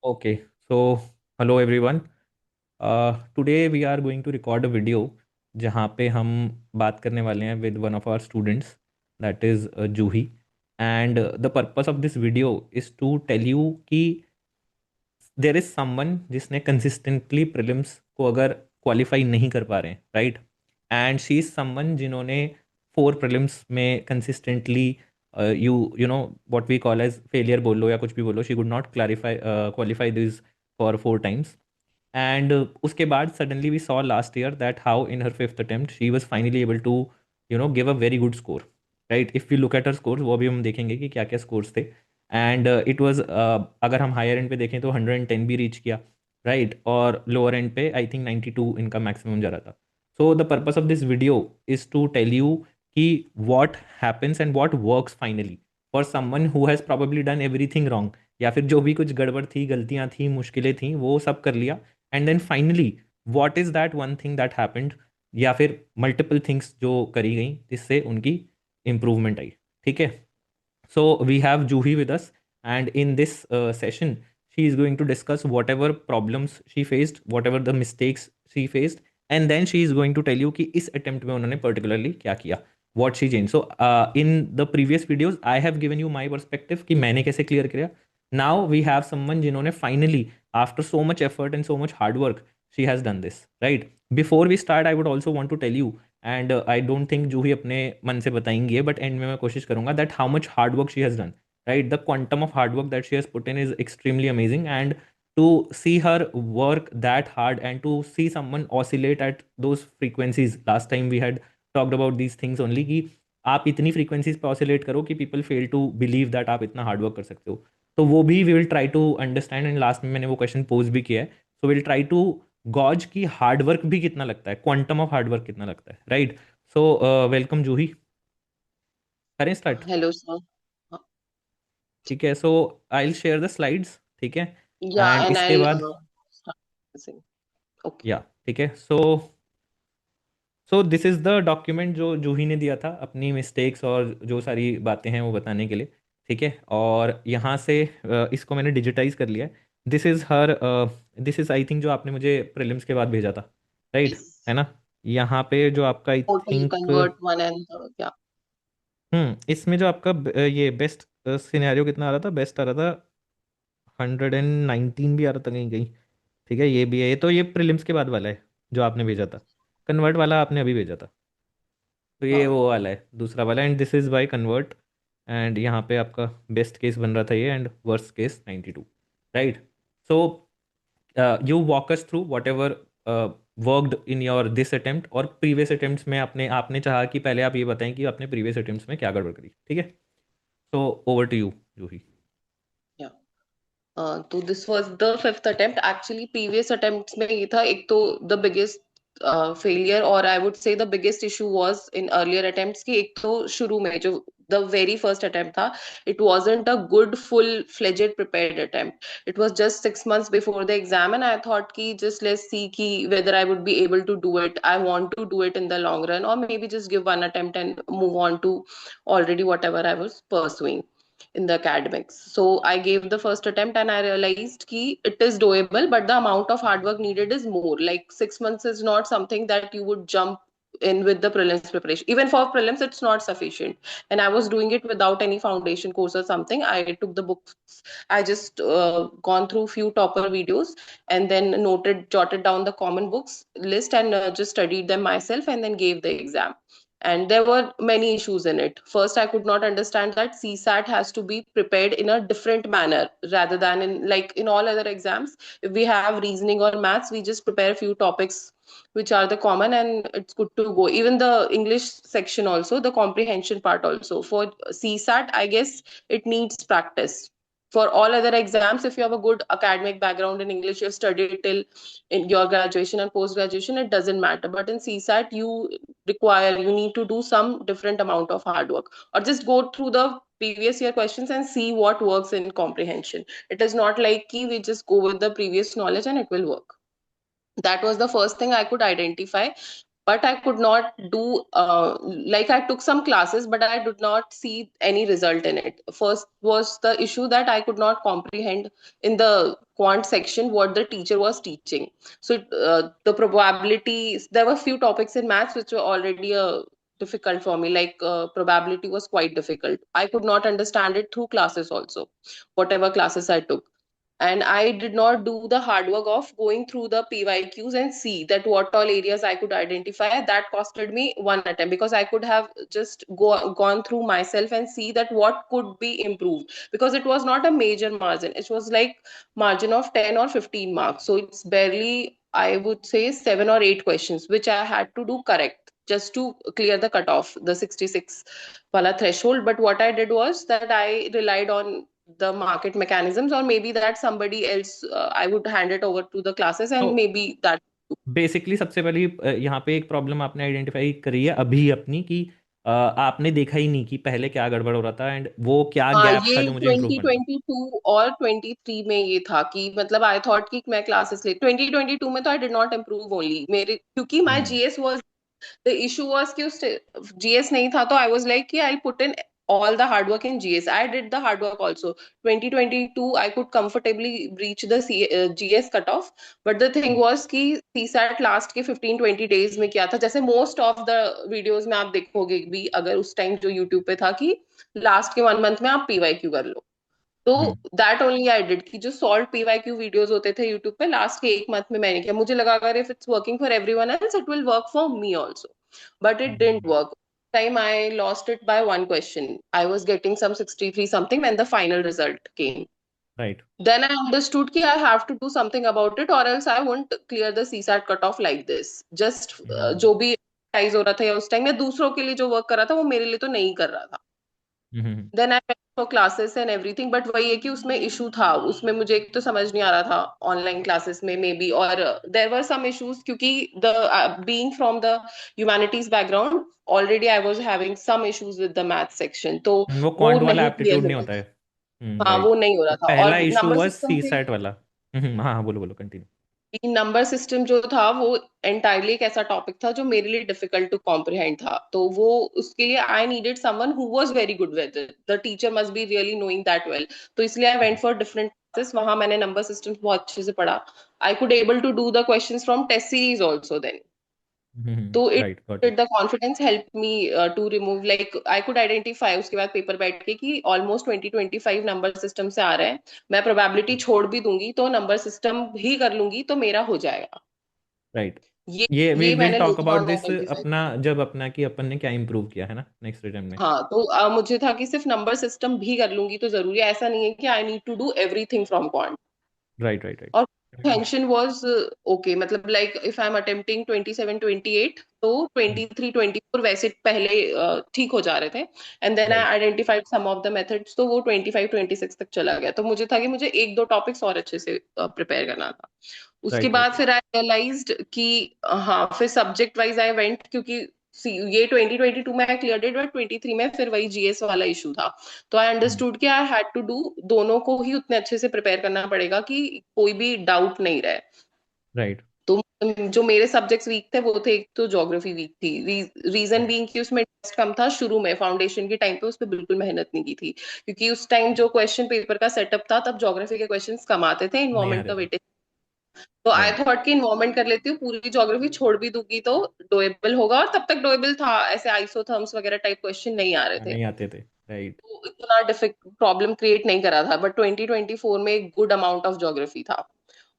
Okay, so hello everyone. Today we are going to record a video जहाँ पे हम बात करने वाले हैं with one of our students, that is Juhi. And the purpose of this video is to tell you कि there is someone जिसने consistently prelims को अगर क्वालिफाई नहीं कर पा रहे हैं, right, and she is someone जिन्होंने 4 प्रीलिम्स में consistently you know what we call as failure बोलो या कुछ भी बोलो, she could not clarify qualify this for 4 times. And उसके बाद suddenly we saw last year that how in her fifth attempt she was finally able to give a very good score. Right, if you look at her score, वो भी हम देखेंगे कि क्या क्या scores थे. एंड इट वाज, अगर हम हायर एंड पे देखें तो 110 भी रीच किया, राइट, और लोअर एंड पे आई थिंक 92 इनका मैक्सिमम जा रहा था. So the purpose of this video is to tell you कि what happens and what works finally for someone who has probably done everything wrong, या फिर जो भी कुछ गड़बड़ थी, गलतियां थी, मुश्किलें थी, वो सब कर लिया. And then finally what is that one thing that happened, या फिर मल्टीपल थिंग्स जो करी गई जिससे उनकी इम्प्रूवमेंट आई. ठीक है, so we have Juhi with us, and in this session she is going to discuss whatever problems she faced, whatever the mistakes she faced, and then she is going to tell you कि इस attempt में उन्होंने particularly क्या किया, what she changed. So in the previous videos I have given you my perspective कि मैंने कैसे clear किया. Now we have someone जिन्होंने finally after so much effort and so much hard work she has done this, right. Before we start I would also want to tell you, and I don't think Juhi अपने मन से बताएंगे, but and में मैं कोशिश करूंगा that how much hard work she has done, right. The quantum of hard work that she has put in is extremely amazing, and to see her work that hard and to see someone oscillate at those frequencies. Last time we had talked about these things only कि आप इतनी frequencies पे oscillate करो कि people fail to believe that आप इतना hard work कर सकते हो. तो वो भी we will try to understand, and last में मैंने वो क्वेश्चन पोज भी किया है. So will try to gauge की हार्डवर्क भी कितना लगता है, क्वांटम ऑफ हार्डवर्क कितना लगता है, राइट. सो वेलकम जूही, करें स्टार्ट. Hello, sir. ठीक है, so I will share the slides. ठीक है, Yeah, एंड and इसके I'll बाद start listening. Okay. या ठीक है. So this is the document जो जूही ने दिया था अपनी मिस्टेक्स और जो सारी बातें हैं वो बताने के लिए. ठीक है, और यहाँ से इसको मैंने डिजिटाइज कर लिया है. This is her, this is I think जो आपने मुझे प्रीलिम्स के बाद भेजा था, राइट, Yes. है ना. यहाँ पे जो आपका आई How to think, convert one and yeah. इसमें जो आपका ये बेस्ट सिनेरियो कितना आ रहा था, बेस्ट आ रहा था 119 भी आ रहा था कहीं कहीं. ठीक है, ये भी है, ये तो ये प्रीलिम्स के बाद वाला है जो आपने भेजा था. कन्वर्ट वाला आपने अभी भेजा था, तो ये हाँ. वो वाला है, दूसरा वाला, and this is by convert. And यहाँ पे आपका बेस्ट केस बन रहा था ये, and worst case 92, right. So you walk us through what ever worked in your this attempt, और प्रीवियस अटेम्प्ट्स में आपने आपने चाहा कि पहले आप ये बताएं कि आपने प्रीवियस अटेम्प्ट्स में क्या गड़बड़ करी. ठीक है, so over to you Juhi. Yeah. तो this was the fifth attempt. Actually previous attempts में ये था, एक तो द बिगेस्ट फेलियर और I would say the biggest issue was in earlier attempts की. एक तो शुरू में जो द वेरी फर्स्ट अटेम्प्ट था, it wasn't a good full fledged prepared attempt. It was just 6 months before the exam and I thought कि just let's see कि whether I would be able to do it. I want to do it in the long run, or maybe just give one attempt and move on to already whatever I was pursuing in the academics. So I gave the first attempt and I realized ki it is doable, but the amount of hard work needed is more. Like 6 months is not something that you would jump in with the prelims preparation. Even for prelims, it's not sufficient. And I was doing it without any foundation course or something. I took the books. I just gone through few topper videos and then jotted down the common books list and just studied them myself and then gave the exam. And there were many issues in it. First, I could not understand that CSAT has to be prepared in a different manner rather than in like in all other exams. If we have reasoning or maths, we just prepare a few topics which are the common and it's good to go. Even the English section also, the comprehension part also. For CSAT, I guess it needs practice. For all other exams, if you have a good academic background in English, you've studied till in your graduation and post graduation, it doesn't matter. But in CSAT, you need to do some different amount of hard work, or just go through the previous year questions and see what works in comprehension. It is not like we just go with the previous knowledge and it will work. That was the first thing I could identify. but I could not do like I took some classes, but I did not see any result in it. First was the issue that I could not comprehend in the quant section what the teacher was teaching. So the probabilities, there were few topics in maths which were already difficult for me. Like probability was quite difficult. I could not understand it through classes also, whatever classes I took. And I did not do the hard work of going through the PYQs and see that what all areas I could identify. That costed me one attempt, because I could have just gone through myself and see that what could be improved, because it was not a major margin. It was like margin of 10 or 15 marks, so it's barely, I would say, 7 or 8 questions which I had to do correct just to clear the cutoff, the 66 wala threshold. But what I did was that I relied on the market mechanisms, or maybe that somebody else, I would hand it over to the classes, तो and maybe that. Basically सबसे पहले यहाँ पे एक problem आपने identify करी है अभी अपनी कि आपने देखा ही नहीं कि पहले क्या गड़बड़ हो रहा था एंड वो क्या हाँ, गैप था ये जो मुझे इम्प्रूव करना था। 2022 और 23 में ये था कि मतलब आई थॉट कि मैं क्लासेस ले, 2022 में तो I did not improve only मेरे, क्योंकि my hmm. GS was, the issue was कि उस जीएस नहीं था, तो आई वाज लाइक कि I put in all the hard work in GS. I did the hard work also. 2022 I could comfortably reach the GS cutoff, but the thing was कि CSAT last के 15-20 days में किया था, जैसे most of the videos में आप देखोगे भी, अगर उस टाइम जो यूट्यूब पे था कि लास्ट के 1 मंथ में आप PYQ कर लो। तो हम्म। दैट ओनली आई डिड, कि जो सॉल्व PYQ वीडियोस होते थे यूट्यूब पे, लास्ट के 1 मंथ में मैंने किया। मुझे लगा अगर if it's working for everyone else it will work for me also, but it didn't work. Time I lost it by one question. I was getting some 63 something when the final result came. Right. Then I understood कि I have to do something about it, or else I won't clear the CSAT cutoff like this. Just हम्म। जो भी exercise हो रहा था या उस time, या दूसरों के लिए जो वर्क कर रहा था, वो मेरे लिए तो नहीं कर रहा था। Hmm. Then I went for classes and everything, but वही है कि उसमें इशू था, उसमें मुझे एक तो समझ नहीं आ रहा था ऑनलाइन क्लासेस में मे बी, और देयर वर सम इश्यूज, क्योंकि the being from the humanities background, already I was having some issues with the math section, तो वो वो क्वांट वाला नहीं क्लियर एप्टीट्यूड हो नहीं रहा होता है। था। हाँ, राइट। वो नहीं हो रहा तो था, पहला और इशू नंबर हुआ सिस्टम सी थे। सेट वाला। हाँ हाँ, बोलो बोलो, कंटिन्यू। नंबर सिस्टम जो था वो एंटायरली एक ऐसा टॉपिक था जो मेरे लिए डिफिकल्ट टू कॉम्प्रिहेंड था, तो वो उसके लिए I needed someone who was very good with it, the teacher must be really knowing that well. तो इसलिए I went for different classes, वहां मैंने नंबर सिस्टम बहुत अच्छे से पढ़ा। I could able to do the questions from test series also then. तो it right, got it. The confidence help me to remove, like I could identify उसके बाद paper बैठ के कि ऑलमोस्ट 20-25 नंबर सिस्टम से आ रहे हैं, मैं प्रोबेबिलिटी छोड़ भी दूंगी तो नंबर सिस्टम ही कर लूंगी तो मेरा हो जाएगा। राइट। ये ये वी ये विल मैंने talk later about on this identify. अपना, जब अपना कि अपन ने क्या इम्प्रूव किया है ना नेक्स्ट रिटर्न में। हाँ, तो मुझे था कि सिर्फ नंबर सिस्टम भी कर लूंगी तो जरूरी है, ऐसा नहीं है कि I need to do everything from quant. Right right right. और टेंशन वाज ओके, मतलब like if I am attempting 27-28, तो 23-24 वैसे पहले ठीक हो जा रहे थे, and then I right identified some of the methods, तो वो 25-26 तक चला गया। तो मुझे था कि मुझे एक दो टॉपिक्स और अच्छे से प्रिपेयर करना था। उसके राइट बाद राइट फिर आई रियलाइज्ड कि हाँ, फिर सब्जेक्ट वाइज आई वेंट, क्योंकि ये 2022 में आई क्लियर इट, बट 23 में फिर वही जीएस वाला इशू था। तो आई अंडरस्टूड कि आई हैड टू डू दोनों को ही उतने अच्छे से प्रिपेयर करना पड़ेगा कि कोई भी डाउट नहीं रहे। राइट तो जो मेरे सब्जेक्ट्स वीक थे वो थे, एक तो ज्योग्राफी वीक थी, रीजन बीइंग कि उसमें टेस्ट कम था शुरू में, फाउंडेशन के टाइम पे उस पर बिल्कुल मेहनत नहीं की थी, क्योंकि उस टाइम जो क्वेश्चन पेपर का सेटअप था तब ज्योग्राफी के क्वेश्चंस कम आते थे, नहीं इन्वायरमेंट आते का थे। वेटेज। तो आई राइट। थॉट कि इन्वायरमेंट कर लेती हूँ, पूरी ज्योग्राफी छोड़ भी दूंगी तो डोएबल होगा, और तब तक डोएबल था, ऐसे आइसोथर्म्स वगैरह टाइप क्वेश्चन नहीं आ रहे थे, नहीं आते थे। राइट तो इतना डिफिकल्ट प्रॉब्लम क्रिएट नहीं करा था। बट 2024 में एक गुड अमाउंट ऑफ ज्योग्राफी था,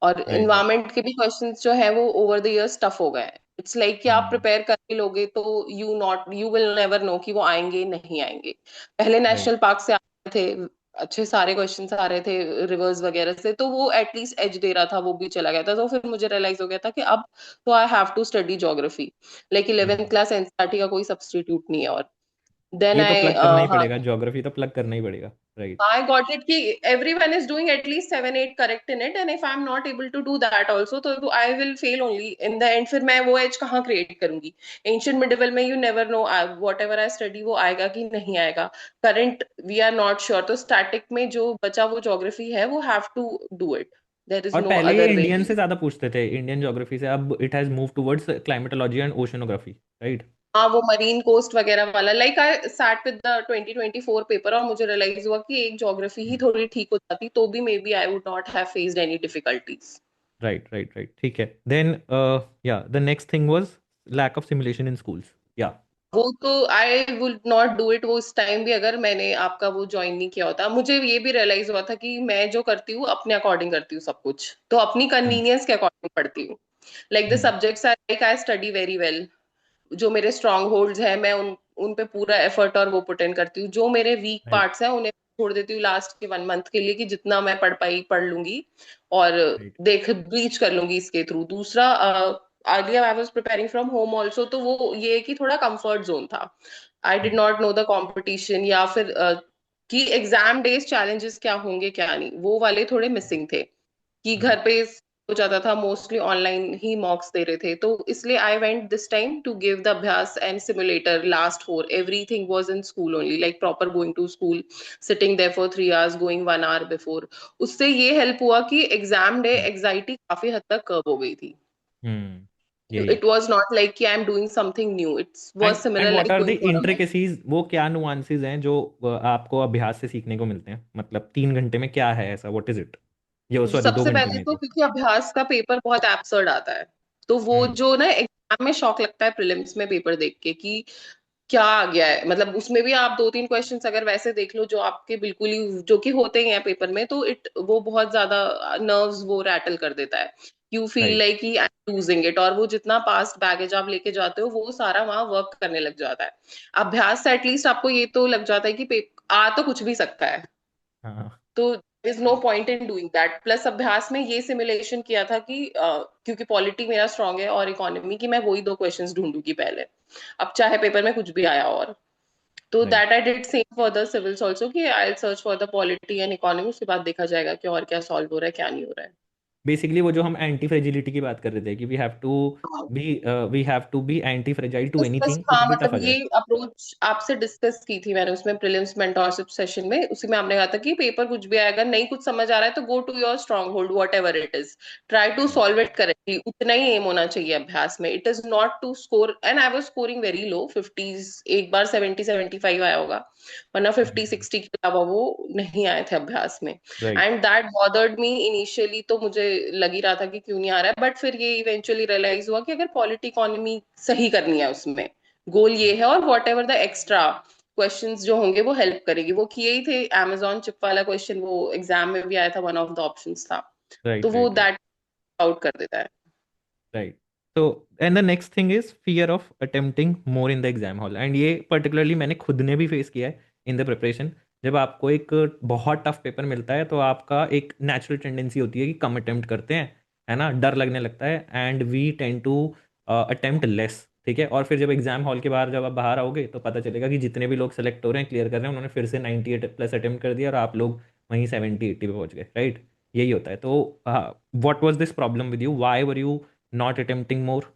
और राइट राइट। इन्वायरमेंट के भी क्वेश्चंस जो है वो ओवर द इयर्स टफ हो गए। इट्स लाइक कि आप प्रिपेयर करके लोगे तो यू विल नेवर नो कि वो आएंगे नहीं आएंगे। पहले राइट नेशनल पार्क से आ रहे थे, अच्छे सारे क्वेश्चंस आ रहे थे रिवर्स वगैरह से, तो वो एटलीस्ट एज दे रहा था, वो भी चला गया था। तो फिर मुझे रियलाइज हो गया था कि अब तो I have to study geography, like 11th class NCERT का कोई सब्स्टिट्यूट नहीं है। और देन ये तो आई प्लग करना ही हाँ, पड़ेगा, ज्योग्राफी तो प्लग करना ही पड़ेगा। राइट। I got it कि everyone is doing at least 7-8 correct in it, and if I'm not able to do that also, तो I will fail only in the end। फिर मैं वो edge कहाँ create करूंगी? Ancient medieval में you never know, whatever I study वो आएगा कि नहीं आएगा। Current we are not sure, तो static में जो बचा वो geography है वो have to do it। There is और नो पहले ये अदर वे। इंडियन से ज्यादा पूछते थे, इंडियन ज्योग्राफी से, अब it has move towards climatology and oceanography, right? हाँ, वो मरीन कोस्ट वगैरह वाला, like I sat with the 2024 paper, और मुझे रियलाइज हुआ कि एक ज्योग्राफी ही थोड़ी ठीक हो जाती तो भी maybe I would not have faced any difficulties. Right right right, ठीक है। देन या the next thing was lack of simulation in schools. या वो तो I would not do it, वो उस टाइम भी अगर मैंने आपका वो ज्वाइन नहीं किया होता। मुझे ये भी रियलाइज हुआ था कि मैं जो करती हूँ अपने अकॉर्डिंग करती हूँ सब कुछ, तो अपनी हम्म कन्वीनियंस के अकॉर्डिंग पढ़ती हूँ। Like the hmm subjects I like I study very well. जो मेरे स्ट्रॉन्ग होल्ड्स हैं मैं उन पे पूरा एफर्ट और वो पुट इन करती हूँ। जो मेरे वीक राइट पार्ट्स हैं उन्हें छोड़ देती हूँ लास्ट के 1 मंथ के लिए, कि जितना मैं पढ़ पाई पढ़ लूंगी और राइट। देख ब्रीच कर लूंगी इसके थ्रू। दूसरा, earlier I was preparing from home also, तो वो ये है कि थोड़ा कंफर्ट जोन था। I did hmm not know the competition, या फिर कि एग्जाम डेज चैलेंजेस क्या होंगे क्या नहीं, वो वाले थोड़े मिसिंग थे। कि हम्म घर पे हो जाता था, मोस्टली ऑनलाइन ही मॉक्स दे रहे थे, तो इसलिए I went this time to give the Abhyaas and simulator last four. Everything was in school only, like proper going to school, sitting there for 3 hours, going 1 hour before. उससे ये हेल्प हुआ कि exam day हम्म anxiety काफी हद तक curve हो गई थी। यही। इट वाज नॉट लाइक कि I am doing something new, it was and similar what like are the going for a. Intricacies, वो क्या नुआंसेस हैं जो आपको अभ्यास से सीखने को मिलते हैं? मतलब 3 घंटे में क्या है ऐसा, व्हाट इज इट? ये सॉरी, दो सबसे घंटे पहले में तो थी। क्योंकि अभ्यास का पेपर बहुत एब्सर्ड आता है, तो वो हम्म जो ना एग्जाम में शौक लगता है प्रीलिम्स में पेपर देख के कि क्या आ गया है। मतलब उसमें भी आप 2-3 क्वेश्चंस अगर वैसे देख लो जो आपके बिल्कुल ही जो कि होते ही हैं पेपर में, तो इट वो बहुत ज्यादा नर्व्स वो रैटल कर देता है। You feel right. लाइक कि आई एम लूजिंग इट, और वो जितना पास्ट बैगेज आप लेके जाते हो वो सारा वहां वर्क करने लग जाता है। अभ्यास से एटलीस्ट आपको ये तो लग जाता है कि आ तो कुछ भी सकता है। हाँ तो is no point in doing that. Plus अभ्यास में ये सिमुलेशन किया था कि क्योंकि पॉलिटी मेरा स्ट्रांग है और इकोनॉमी, की मैं वही 2 क्वेश्चंस ढूंढूंगी पहले, अब चाहे पेपर में कुछ भी आया। और तो right. That I did same for the civils also, कि I search for the polity and economy, उसके बाद देखा जाएगा कि और क्या सॉल्व हो रहा है क्या नहीं हो रहा बेसिकली वो जो हम एंटी फ्रेजिलिटी की बात कर रहे थे कि है। We have to be anti fragile to discuss, anything, कुछ हाँ, भी टफ मतलब आ ये जाए। अप्रोच आपसे डिस्कस की थी मैंने उसमें प्रीलिम्स मेंटोरशिप सेशन में। उसी में आपने कहा था कि पेपर कुछ भी आएगा, नहीं कुछ समझ आ रहा है तो go to your stronghold whatever it is, try to right solve it correctly. उतना ही एम होना चाहिए अभ्यास में। It is not to score, and I was scoring very low 50s, एक बार 70-75 आया होगा, वरना 50-60 के अलावा वो नहीं आए थे अभ्यास में। Right. And that bothered me initially, तो मुझे लग ही रहा था कि क्यों नहीं आ रहा है, बट फिर ये इवेंचुअली रियलाइज हुआ कि अगर पॉलिटी इकोनॉमी सही करनी है उसमें, गोल ये है, और what ever the extra questions जो होंगे वो हेल्प करेगी। वो किए ही थे, amazon चिप वाला क्वेश्चन वो एग्जाम में भी आया था, वन ऑफ द ऑप्शंस था। तो राइट वो राइट। दैट आउट कर देता है। राइट। तो and the next thing is fear of attempting more in the exam hall, and ये पर्टिकुलरली मैंने खुद ने भी फेस किया है इन द प्रिपरेशन। जब आपको एक बहुत टफ पेपर मिलता है तो आपका एक नेचुरल टेंडेंसी होती है कि कम अटेम्प्ट करते हैं, है ना, डर लगने लगता है, and we tend to attempt less. ठीक है, और फिर जब एग्जाम हॉल के बाहर जब आप बाहर आओगे तो पता चलेगा कि जितने भी लोग सेलेक्ट हो रहे हैं, क्लियर कर रहे हैं, उन्होंने फिर से 98 प्लस अटेम्प्ट कर दिया और आप लोग वहीं 70-80 पे पहुंच गए, राइट? यही होता है। तो what was this problem with you, why were you not attempting more?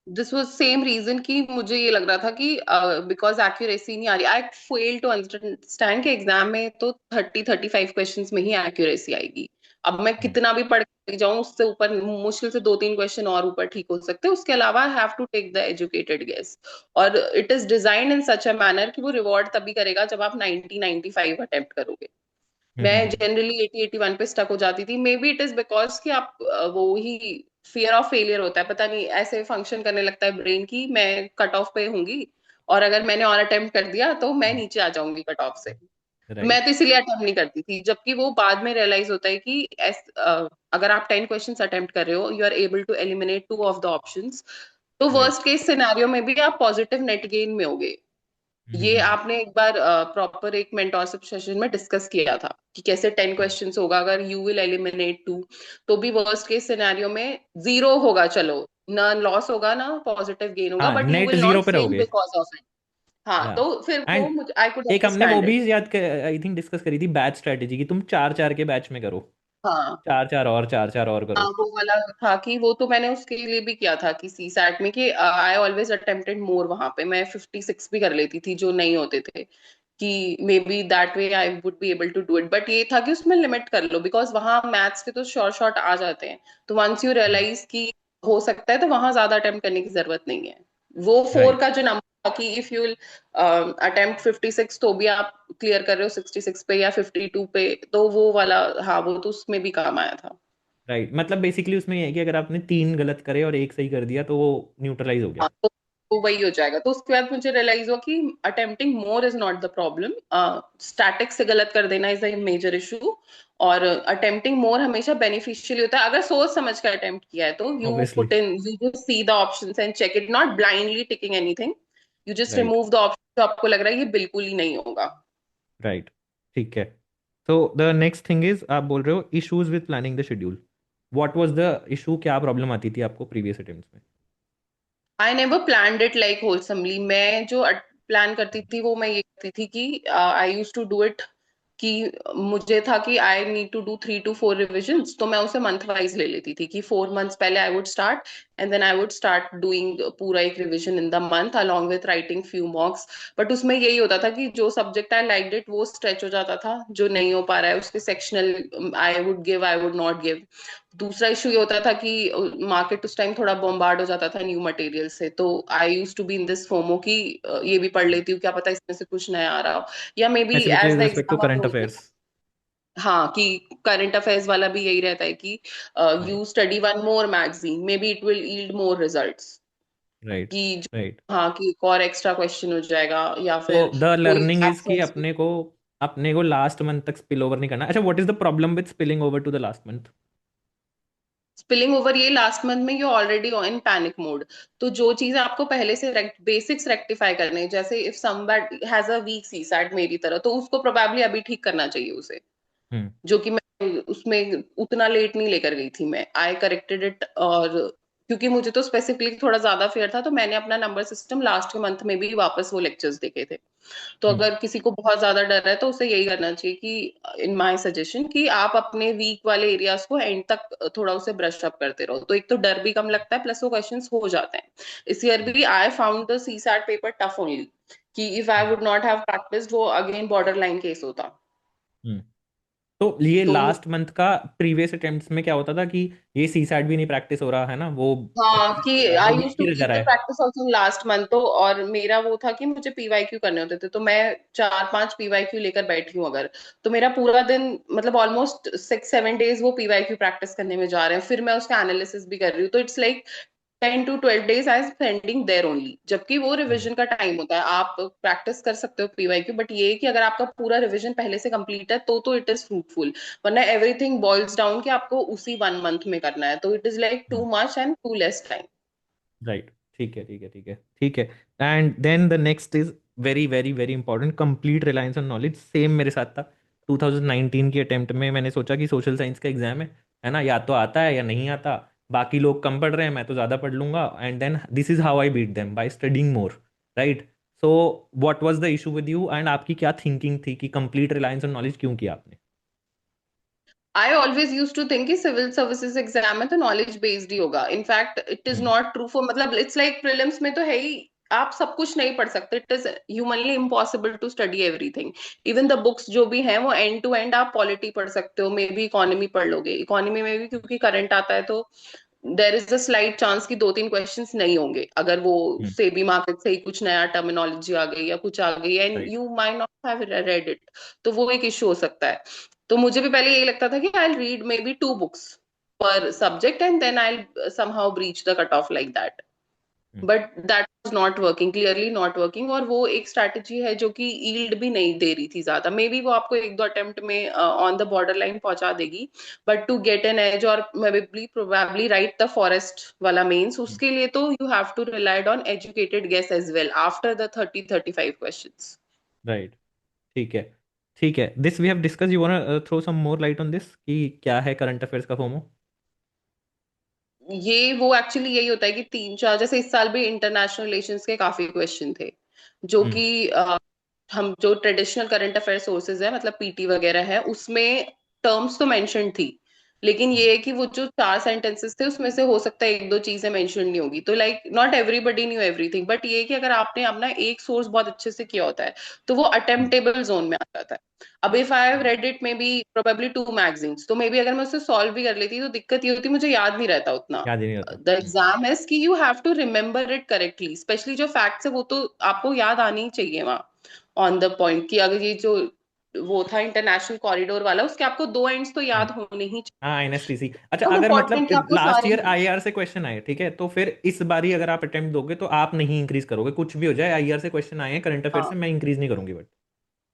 This was same reason कि मुझे ये लग रहा था कि बिकॉज एक्यूरेसी नहीं आ रही। आई फेल टू अंडरस्टैंड कि एग्जाम में तो 30-35 क्वेश्चंस में ही एक्यूरेसी आएगी। अब मैं कितना भी पढ़ के जाऊं, उससे ऊपर मुश्किल से 2-3 क्वेश्चन और ऊपर ठीक हो सकते हैं। उसके अलावा I have to take the educated guess, और it is designed in such a manner कि वो रिवॉर्ड तभी करेगा जब आप 90-95 अटेम्प्ट करोगे। मैं हम्म जनरली 80-81 पे स्टक हो जाती थी। May be it is because कि आप वो ही फियर ऑफ फेलियर होता है, पता नहीं ऐसे फंक्शन करने लगता है ब्रेन की मैं कट ऑफ पे होंगी, और अगर मैंने और अटेम्प्ट कर दिया तो मैं नीचे आ जाऊंगी कट ऑफ से। मैं राइट तो इसीलिए अटेम्प्ट नहीं करती थी, जबकि वो बाद में रियलाइज होता है कि अगर आप 10 क्वेश्चन अटेम्प्ट कर रहे हो, you are able to eliminate 2 of the options, तो राइट। वर्स्ट केस सिनेरियो में भी आप पॉजिटिव नेट गेन में होगे। ये आपने एक बार प्रॉपर एक मेंटोरशिप सेशन में डिस्कस किया था कि कैसे 10 क्वेश्चंस होगा, अगर यू विल एलिमिनेट 2, तो भी वर्स्ट केस सिनेरियो में जीरो होगा, चलो ना लॉस होगा ना पॉजिटिव गेन होगा, हाँ, but you net will zero not पे फेल रहोगे। Because of it. हाँ, या तो फिर वो एंड मुझे आई कुड एक हमने वो अंडरस्टैंड भी इट। याद आई थिंक डिस्कस करी थी, बैच स्ट्रेटेजी की, तुम चार चार के बैच में करो, हाँ, चार चार और चार चार और हाँ, करो। वो वाला था कि वो तो मैंने उसके लिए भी किया था कि सी सैट में, कि आई ऑलवेज अटेम्प्टेड मोर, वहां पे मैं 56 भी कर लेती थी जो नहीं होते थे, कि maybe that way I would be able to do it, but ये था कि उसमें लिमिट कर लो, बिकॉज वहां मैथ्स के तो शॉर्ट शॉर्ट आ जाते हैं। तो वंस यू रियलाइज कि हो सकता है, तो वहां ज्यादा अटेम्प्ट करने की जरूरत नहीं है। वो फोर राइट। का जो नंबर था कि इफ यू अटेम्प्ट 56 तो भी आप क्लियर कर रहे हो 66 पे या 52 पे, तो वो वाला, हाँ वो तो उसमें भी काम आया था। राइट, मतलब बेसिकली उसमें ये है कि अगर आपने 3 गलत करे और एक सही कर दिया तो वो न्यूट्रलाइज हो गया। हाँ, तो वही हो जाएगा। तो उसके बाद मुझे रियलाइज हुआ कि attempting more is not the problem, static से गलत कर देना इज अ मेजर इशू। और अटेम्प्टिंग मोर हमेशा बेनिफिशियल होता है अगर सोच समझ कर अटेम्प्ट किया है, तो you obviously. Put in, you just see the options and check it, not blindly ticking anything. You just right. Remove the option जो आपको लग रहा है ये बिल्कुल ही नहीं होगा। राइट। ठीक है। तो द नेक्स्ट थिंग इज, आप बोल रहे हो issues with planning the schedule. What was the issue, क्या प्रॉब्लम आती थी आपको प्रीवियस अटेम्प्ट्स में? I never planned it like wholesomely. मैं जो प्लान करती थी वो मैं ये करती थी कि I use to do it कि मुझे था कि I need to do 3 to 4 revisions, तो मैं उसे मंथ वाइज ले लेती थी कि 4 मंथ्स पहले I would start, and then I would start doing पूरा एक revision in the month along with writing few mocks. But उसमें यही होता था कि जो सब्जेक्ट आई लाइक इट वो स्ट्रेच हो जाता था, जो नहीं हो पा रहा है उसके sectional I would give, I would not give. दूसरा इशू ये होता था कि मार्केट उस टाइम थोड़ा बॉम्बार्ड हो जाता था न्यू मटेरियल से, तो I use to be in this FOMO कि ये भी पढ़ लेती हूँ, क्या पता इसमें से कुछ नया आ रहा हो, या maybe specifically as with the respect to exam current approaches. Affairs. हाँ, कि करंट अफेयर्स वाला भी यही रहता है कि right. You study one more magazine, may be it will yield more results. Right. कि राइट। हाँ, कि एक और एक्स्ट्रा क्वेश्चन हो जाएगा, या तो फिर द कोई लर्निंग इज कि absence। अपने को लास्ट मंथ तक स्पिल ओवर नहीं करना। अच्छा, what is the problem with spilling over to the last month? Spilling over, ये लास्ट मंथ में you already in panic mode. तो जो चीजें आपको पहले से बेसिक्स रेक्टिफाई करने हैं, जैसे if somebody has a weak CSAT मेरी तरह, तो उसको प्रोबेबली अभी ठीक करना चाहिए उसे, हम्म। जो कि मैं उसमें उतना लेट नहीं लेकर गई थी, मैं आई करेक्टेड इट। और क्योंकि मुझे तो स्पेसिफिकली थोड़ा ज्यादा फेयर था, तो मैंने अपना नंबर सिस्टम लास्ट के मंथ में भी वापस वो लेक्चर्स देखे थे। तो हम्म। अगर किसी को बहुत ज्यादा डर है तो उसे यही करना चाहिए कि इन माय सजेशन कि आप अपने वीक वाले एरियाज को एंड तक थोड़ा उसे ब्रश अप करते रहो, तो एक तो डर भी कम लगता है, प्लस वो क्वेश्चंस हो जाते हैं। इस ईयर भी I found the CSAT paper tough only, कि if I hmm. Would not have practised वो अगेन बॉर्डर लाइन केस होता। हम्म। तो ये तो लास्ट मंथ का प्रीवियस अटेम्प्ट्स में क्या होता था कि ये सी सैट भी नहीं प्रैक्टिस हो रहा है ना, वो हाँ, अच्छे से कि नहीं हो रहा है, वो आई यूज वीक टू ही रह कीप रहा द है। Practice also last month. तो और मेरा वो था कि मुझे पीवाईक्यू करने होते थे, तो मैं 4-5 पीवाईक्यू लेकर बैठी हूँ अगर, तो मेरा पूरा दिन मतलब ऑलमोस्ट 6-7 डेज वो पीवाईक्यू प्रैक्टिस करने में जा रहे हैं, फिर मैं उसका एनालिसिस भी कर रही हूँ, तो it's like 10 to 12 days I spending there only, जबकि वो हम्म। रिविजन का टाइम होता है। आप प्रैक्टिस कर सकते हो पीवाईक्यू, बट ये है कि अगर आपका पूरा रिविजन पहले से कंप्लीट है तो इट इज फ्रूटफुल, वरना एवरीथिंग बॉइल्स डाउन कि आपको उसी 1 मंथ में करना है, तो it is like too much and too less time. Right. ठीक है, ठीक है, ठीक है, ठीक है। And then the next is very very very important, complete reliance on knowledge. Same मेरे साथ था। 2019 की अटेम्प्ट में मैंने सोचा कि सोशल साइंस का एग्जाम है ना, या तो आता है या नहीं आता। बाकी लोग कम पढ़ रहे हैं, मैं तो ज़्यादा पढ़ लूंगा, and then this is how I beat them by studying more. Right. So what was the issue with you, and आपकी क्या थिंकिंग थी कि कंप्लीट रिलायंस ऑन नॉलेज क्यों किया आपने? I always use to think कि सिविल सर्विसेज एग्जाम है तो नॉलेज बेस्ड ही होगा। In fact it is hmm. Not true for, मतलब इट्स लाइक प्रीलिम्स में तो है ही, आप सब कुछ नहीं पढ़ सकते, it is humanly impossible to study everything. Even the books जो भी हैं वो एंड टू एंड आप पॉलिटी पढ़ सकते हो, मे बी इकोनॉमी पढ़ लोगे, इकोनॉमी में भी क्योंकि करंट आता है, तो there is a slight chance कि 2-3 क्वेश्चंस नहीं होंगे, अगर वो हम्म। सेबी मार्केट से ही कुछ नया टर्मिनोलॉजी आ गई या कुछ आ गई and right. You might not have read it, तो वो एक इश्यू हो सकता है। तो मुझे भी पहले यही लगता था कि I read maybe 2 books पर subject and then I somehow breach the cut off like that. But that was not working, clearly not working, और वो एक स्ट्रैटेजी है जो कि ईल्ड भी नहीं दे रही थी ज्यादा। मे बी वो आपको 1-2 अटेम्प्ट में ऑन द बॉर्डर लाइन पहुंचा देगी, but to get an edge और maybe probably right the forest वाला मेंस, उसके लिए तो you have to relied on educated guess as well after the 30-35 questions. Right. ठीक है। ठीक है, this we have discuss, you want throw some more light on this कि क्या है करंट अफेयर्स का फोमो? ये वो एक्चुअली यही होता है कि 3-4, जैसे इस साल भी इंटरनेशनल रिलेशंस के काफी क्वेश्चन थे, जो हम्म। कि हम जो ट्रेडिशनल करंट अफेयर सोर्सेज है, मतलब पीटी वगैरह है, उसमें टर्म्स तो मेंशन थी, लेकिन ये है कि वो जो 4 सेंटेंसेस थे उसमें से हो सकता है एक दो चीजें मेंशन नहीं होगी, तो like not everybody knew everything, but ये है कि अगर आपने अपना एक सोर्स बहुत अच्छे से किया होता है तो वो हम्म, अटेम्प्टेबल जोन में आ जाता है। अब if I have read it may be probably 2 magazines, तो मे बी अगर मैं उसे सॉल्व भी कर लेती तो दिक्कत ये होती मुझे याद नहीं रहता उतना। याद ही नहीं रहता। द एग्जाम इज कि you have to remember it correctly, especially जो फैक्ट्स है वो तो आपको याद आनी ही चाहिए वहाँ ऑन द पॉइंट, कि अगर ये जो वो था इंटरनेशनल कॉरिडोर वाला, उसके आपको दो एंड्स तो याद होने ही चाहिए। हाँ, एनएसटीसी। अच्छा, तो अगर मतलब इम्पोर्टेंट है आपको लास्ट सारे ईयर ही। आईआर से क्वेश्चन आए, ठीक है, तो फिर इस बारी अगर आप अटेम्प्ट दोगे तो आप नहीं इंक्रीज करोगे, कुछ भी हो जाए, आईआर से क्वेश्चन आए हैं करंट अफेयर हाँ से, मैं इंक्रीज नहीं करूंगी बट।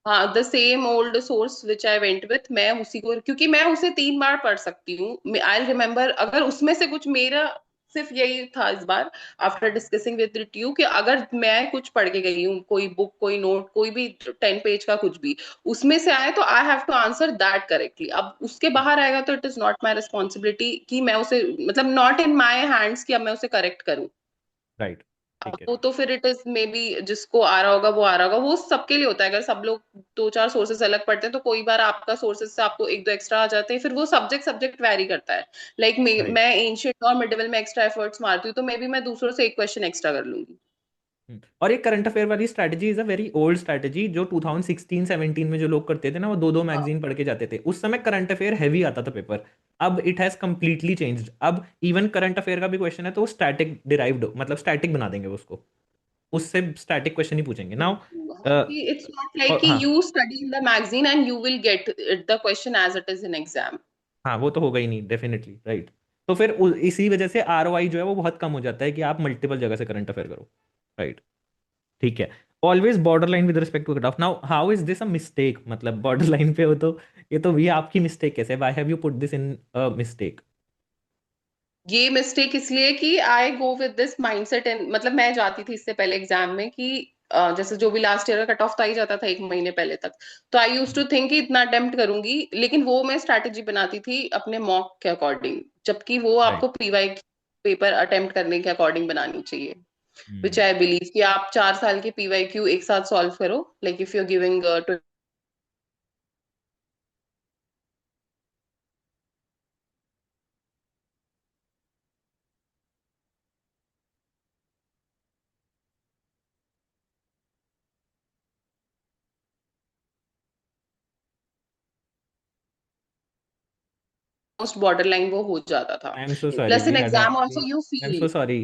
हाँ, the same old source which I went with, मैं उसी को, क्योंकि मैं उसे 3 बार पढ़ सकती हूँ, आई रिमेम्बर अगर उसमें से कुछ मेरा सिर्फ यही था इस बार आफ्टर डिस्कसिंग विद यू, कि अगर मैं कुछ पढ़ के गई हूँ, कोई बुक कोई नोट कोई भी 10 पेज का कुछ भी उसमें से आए, तो I have to answer that correctly. अब उसके बाहर आएगा तो it is not my responsibility कि मैं उसे, मतलब नॉट इन माई हैंड्स कि अब मैं उसे करेक्ट करूँ। राइट। अब ठीक है। वो तो फिर इट इज मे बी जिसको आ रहा होगा वो आ रहा होगा, वो सबके लिए होता है। अगर सब लोग दो चार सोर्सेस अलग पढ़ते हैं तो कोई बार आपका सोर्सेस से आपको एक दो एक्स्ट्रा आ जाते हैं, फिर वो सब्जेक्ट सब्जेक्ट वैरी करता है। Like right. मैं एंशियंट और मिडिवल में एक्स्ट्रा एफर्ट्स मारती हूँ, तो मे बी मैं दूसरों से एक क्वेश्चन एक्स्ट्रा कर लूंगी। और एक करंट अफेयर वाली strategy is a very old strategy, जो 2016-17 में जो लोग करते थे ना, वो दो दो हाँ मैगजीन पढ़ के जाते थे, उस समय करंट अफेयर हैवी आता था पेपर। अब इट हैज कंप्लीटली चेंज्ड। अब इवन करंट अफेयर का भी क्वेश्चन है तो वो स्टैटिक डिराइव्ड, मतलब स्टैटिक बना देंगे उसको, उससे स्टैटिक क्वेश्चन ही पूछेंगे नाउ। इट्स नॉट लाइक और कि हाँ, you study in the magazine and you will get the question as it is in exam. हाँ, वो तो होगा ही नहीं डेफिनेटली, राइट। तो फिर इसी वजह से आरओआई जो है वो बहुत कम हो जाता है कि आप मल्टीपल जगह से करंट अफेयर करो। राइट। ठीक है। Always border line with respect to cut off. Now how is this a mistake, मतलब बॉर्डर लाइन पे हो तो ये आपकी मिस्टेक कैसे, why have you put this in a mistake? ये मिस्टेक इसलिए कि I go with this mindset, in मतलब मैं जाती थी इससे पहले एग्जाम में कि जैसे जो भी लास्ट ईयर का कट ऑफ था ही जाता था 1 महीने पहले तक, तो आई यूज टू थिंक कि इतना अटेम्प्ट करूंगी, लेकिन वो मैं स्ट्रैटेजी बनाती थी अपने मॉक के अकॉर्डिंग, जबकि वो आपको राइट। पीवाई पेपर अटेम्प्ट करने के अकॉर्डिंग बनानी चाहिए। विच हम्म। आई बिलीव कि आप 4 साल के पीवाई क्यू एक साथ सॉल्व करो, like if you are giving most borderline, वो हो जाता था। I am so sorry, plus we in had exam actually, also you I am so feel. Sorry,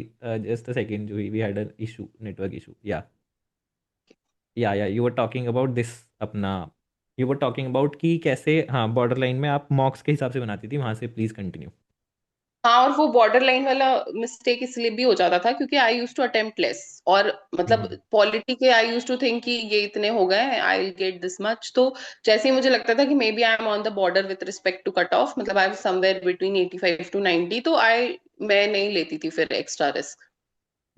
just a second, we had a issue, network issue, या you were talking about this अपना, you were talking about कि कैसे, हाँ, border line में आप मॉक्स के हिसाब से बनाती थी, वहां से प्लीज कंटिन्यू। हाँ, और वो बॉर्डर लाइन वाला मिस्टेक इसलिए भी हो जाता था क्योंकि आई यूज टू अटेम्प्ट लेस, और मतलब हम्म। पॉलिटी के आई यूज टू थिंक कि ये इतने हो गए, I will get this much, तो जैसे ही मुझे लगता था कि maybe I am on the border with respect to cut off, मतलब I am somewhere between 85 to 90, तो आई मैं नहीं लेती थी फिर एक्स्ट्रा रिस्क।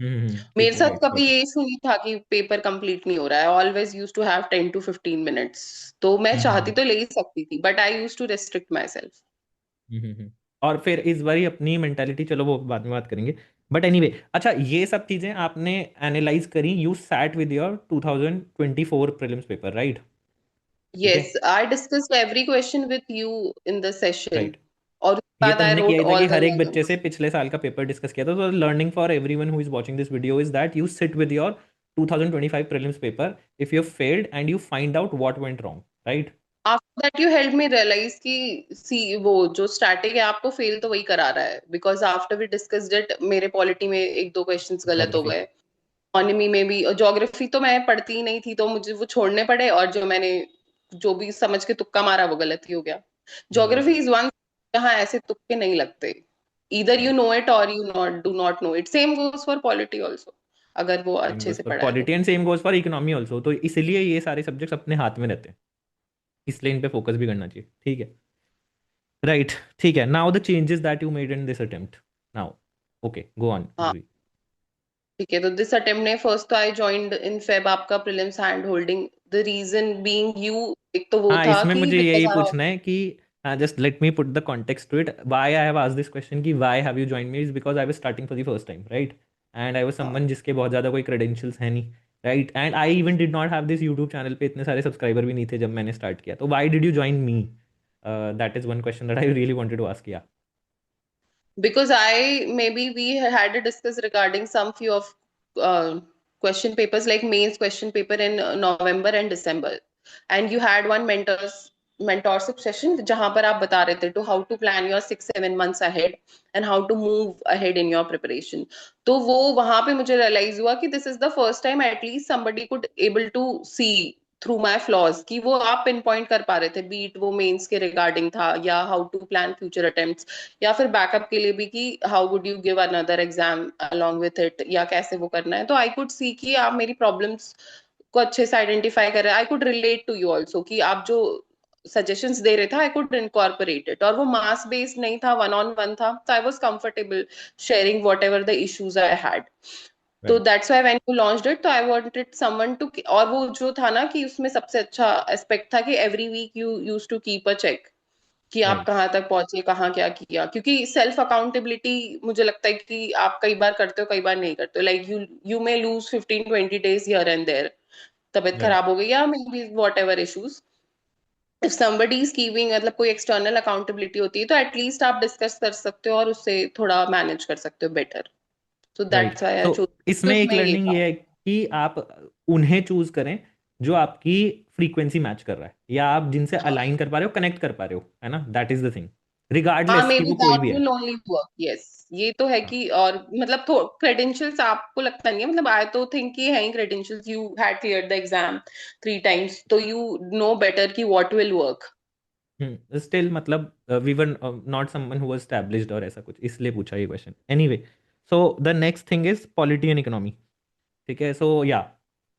मेरे ठीक है, साथ राइट, कभी गॉट इट। ये इशू नहीं था कि पेपर कंप्लीट नहीं हो रहा है, always use to have 10 to 15 minutes, तो मैं चाहती हम्म। तो ले ही सकती थी, but I use to restrict myself. और फिर इस बारी अपनी मेंटालिटी, चलो वो बाद में बात करेंगे, बट एनीवे, अच्छा, ये सब चीजें आपने एनालाइज करी, you sat with your 2024 prelims paper, right? ठीक है। Yes, I discussed every question with you in the session, right. और उसके ये बाद आई तुमने किया रोट ही था कि ऑल हर एक द। बच्चे से पिछले साल का पेपर डिस्कस किया था, तो learning for everyone who is watching this video is that you sit with your 2025 prelims paper, if you failed and you find out what went wrong, right? After that you help me realise कि see वो जो static है आपको fail तो वही करा रहा है, because after we discussed it मेरे पॉलिटी में एक दो क्वेश्चंस गलत हो ज्योग्राफी। गए। इकोनॉमी में भी, ज्योग्राफी तो मैं पढ़ती ही नहीं थी तो मुझे वो छोड़ने पड़े, और जो मैंने जो भी समझ के तुक्का मारा वो गलत ही हो गया। ज्योग्राफी इज वन जहाँ ऐसे तुक्के नहीं लगते, इधर यू राइट। नो इट और you not do not know it, same goes for polity also, अगर वो सेम अच्छे गोज से फॉर पढ़ा है तो। Polity and same goes for economy also, तो इसलिए ये सारे सब्जेक्ट्स अपने हाथ में रहते हैं, इसलिए इन पे फोकस भी करना चाहिए, ठीक है। राइट। ठीक है, now the changes that you made in this attempt now. Okay, go on हाँ जूही। ठीक है, तो दिस अटेम्प्ट ने फर्स्ट तो आई जॉइंड इन फेब आपका prelims hand holding, the reason being you, एक तो वो हाँ, था इसमें कि मुझे यही बिकॉज आई। पूछना है कि just let me put the context to it, why I have asked this question कि why have you join me, is because I was starting for the first time, right? And I was हाँ someone जिसके बहुत ज़्यादा कोई credentials है नहीं, right? And I even did not have this YouTube channel पे इतने सारे सब्सक्राइबर भी नहीं थे जब मैंने स्टार्ट किया, तो why did you join me? That is one question that I really wanted to ask. Yeah. Because I maybe we had a discuss regarding some few of question papers like mains question paper in November and December, and you had one mentorship session जहां पर आप बता रहे थे to how to plan your 6-7 months ahead and how to move ahead in your preparation. तो वो वहां पे मुझे realize हुआ कि this is the first time at least somebody could able to see through my flaws कि वो आप पिन पॉइंट कर पा रहे थे, बीट वो मेंस के रिगार्डिंग था या how to plan future attempts, या फिर बैकअप के लिए भी कि how would you give another exam along with it, या कैसे वो करना है. तो आई कुड सी कि आप मेरी प्रॉब्लम्स को अच्छे से आइडेंटिफाई कर रहे हैं. I could relate to you also कि आप जो सजेशंस दे रहे थे आई कुड इनकॉर्पोरेट इट, और वो मास बेस्ड नहीं था, वन ऑन वन था, तो I was comfortable sharing whatever the issues I had. तो right. That's why when you launched it तो आई वांटेड समवन टू, और वो जो था ना कि उसमें सबसे अच्छा एस्पेक्ट था कि every week you use to keep a check कि आप राइट. कहाँ तक पहुंचे, कहाँ क्या किया, क्योंकि सेल्फ अकाउंटेबिलिटी मुझे लगता है कि आप कई बार करते हो कई बार नहीं करते हो. Like you may lose 15-20 days here and there, तबीयत राइट. खराब हो गई या maybe whatever issues. If somebody is keeping, मतलब कोई एक्सटर्नल अकाउंटेबिलिटी होती है तो एटलीस्ट आप डिस्कस कर सकते हो और उससे थोड़ा मैनेज कर सकते हो better. So right. That's why I so chose. इसमें एक उसमें ये लर्निंग था. ये है कि आप उन्हें चूज करें जो आपकी फ्रीक्वेंसी मैच कर रहा है या आप जिनसे अलाइन कर पा रहे हो, कनेक्ट कर पा रहे हो, है ना. दैट इज द थिंग, हाँ रिगार्डलेस मे कि बी वो कोई दैट भी है. Will only work. यस, ये तो है हाँ. कि, और मतलब तो क्रेडेंशियल्स आपको लगता नहीं है, मतलब आई तो थिंक कि है ही credentials, you had cleared the exam 3 times तो यू नो बेटर कि व्हाट विल वर्क. स्टिल मतलब we were not someone who was established और ऐसा कुछ, इसलिए पूछा ये question. Anyway, so the next thing is polity and economy. ठीक है. सो या,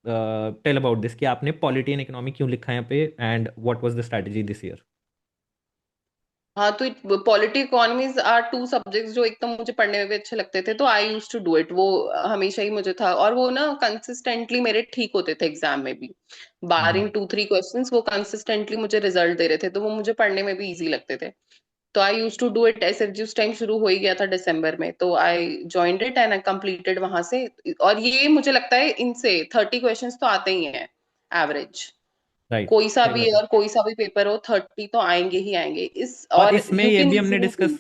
टेल अबाउट दिस कि आपने पॉलिटी एंड इकोनॉमी क्यों लिखा है यहाँ पे and what was the strategy this year. हाँ तो polity economies are two subjects जो एकदम मुझे पढ़ने में भी अच्छे लगते थे, तो I use to do it. वो हमेशा ही मुझे था, और वो ना कंसिस्टेंटली मेरे ठीक होते थे एग्जाम में भी. बारिंग 2-3 क्वेश्चंस वो कंसिस्टेंटली मुझे रिजल्ट दे रहे थे, तो वो मुझे पढ़ने में भी इजी लगते थे. तो I use to do it. एसएफजी उस टाइम शुरू हो ही गया था दिसंबर में, तो आई joined it and I completed वहां से. और ये मुझे लगता है इनसे 30 क्वेश्चंस तो आते ही हैं एवरेज. राइट. कोई सा सही भी बात है. और कोई सा भी पेपर हो, 30 तो आएंगे ही आएंगे इस. और और इसमें यू ये कैन भी हमने इजीली. डिस्कस,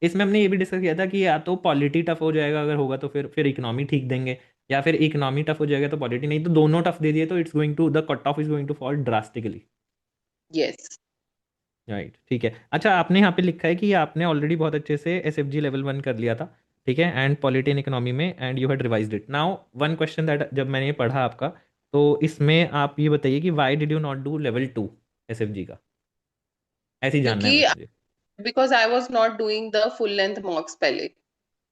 इसमें हमने ये भी डिस्कस किया था कि या तो पॉलिटी टफ हो जाएगा अगर होगा तो फिर इकोनॉमी ठीक देंगे, या फिर इकोनॉमी टफ हो जाएगा तो पॉलिटी नहीं, तो दोनों टफ दे दिए तो it's going to, the cut of is going to fall drastically. Yes. Right. ठीक है. अच्छा, आपने यहाँ पे लिखा है कि आपने ऑलरेडी बहुत अच्छे से एस एफ जी लेवल 1 कर लिया था. ठीक है. एंड पॉलिटी एंड इकोनॉमी में and you had revised it. Now one question that जब मैंने ये पढ़ा आपका, तो इसमें आप ये बताइए कि Y did you not do level 2 S F G का. ऐसे ही जानना है क्योंकि बस मुझे. Because I was not doing the full length मॉक्स पहले.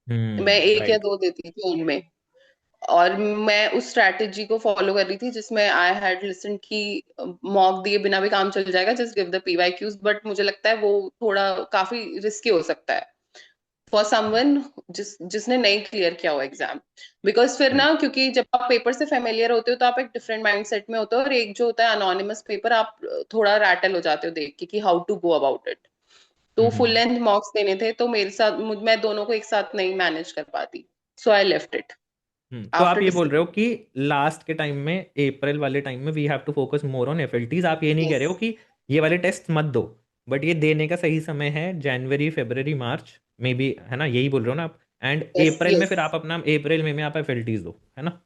मैं एक या राइट. दो देती थी उनमें, और मैं उस स्ट्रैटेजी को फॉलो कर रही थी जिसमें आई हैड लिसन की मॉक दिए बिना भी काम चल जाएगा, just give the PYQs. But मुझे लगता है वो थोड़ा काफी रिस्की हो सकता है फॉर समवन जिसने नहीं क्लियर किया हुआ एग्जाम. बिकॉज फिर राइट. ना, क्योंकि जब आप पेपर से फेमिलियर होते हो तो आप एक डिफरेंट माइंडसेट में होते हो, और एक जो होता है अनोनिमस पेपर, आप थोड़ा रैटल हो जाते हो देख के कि how to go about it. तो फुल हम्म. लेंथ मॉक्स देने थे तो मेरे साथ मैं दोनों को एक साथ नहीं मैनेज कर पाती. सो आई लेफ्ट इट तो आप आफ्टर ये बोल रहे डिस्कस. हो कि लास्ट के टाइम में, अप्रैल वाले टाइम में, we have to focus more on FLTs. आप ये नहीं कह यस. रहे हो कि ये वाले टेस्ट मत दो, बट ये देने का सही समय है जनवरी फरवरी मार्च में भी, है ना. यही बोल रहे हो ना आप. And yes. अप्रैल में यस. फिर आप अपना, अप्रैल में आप एफएलटीज दो, है ना.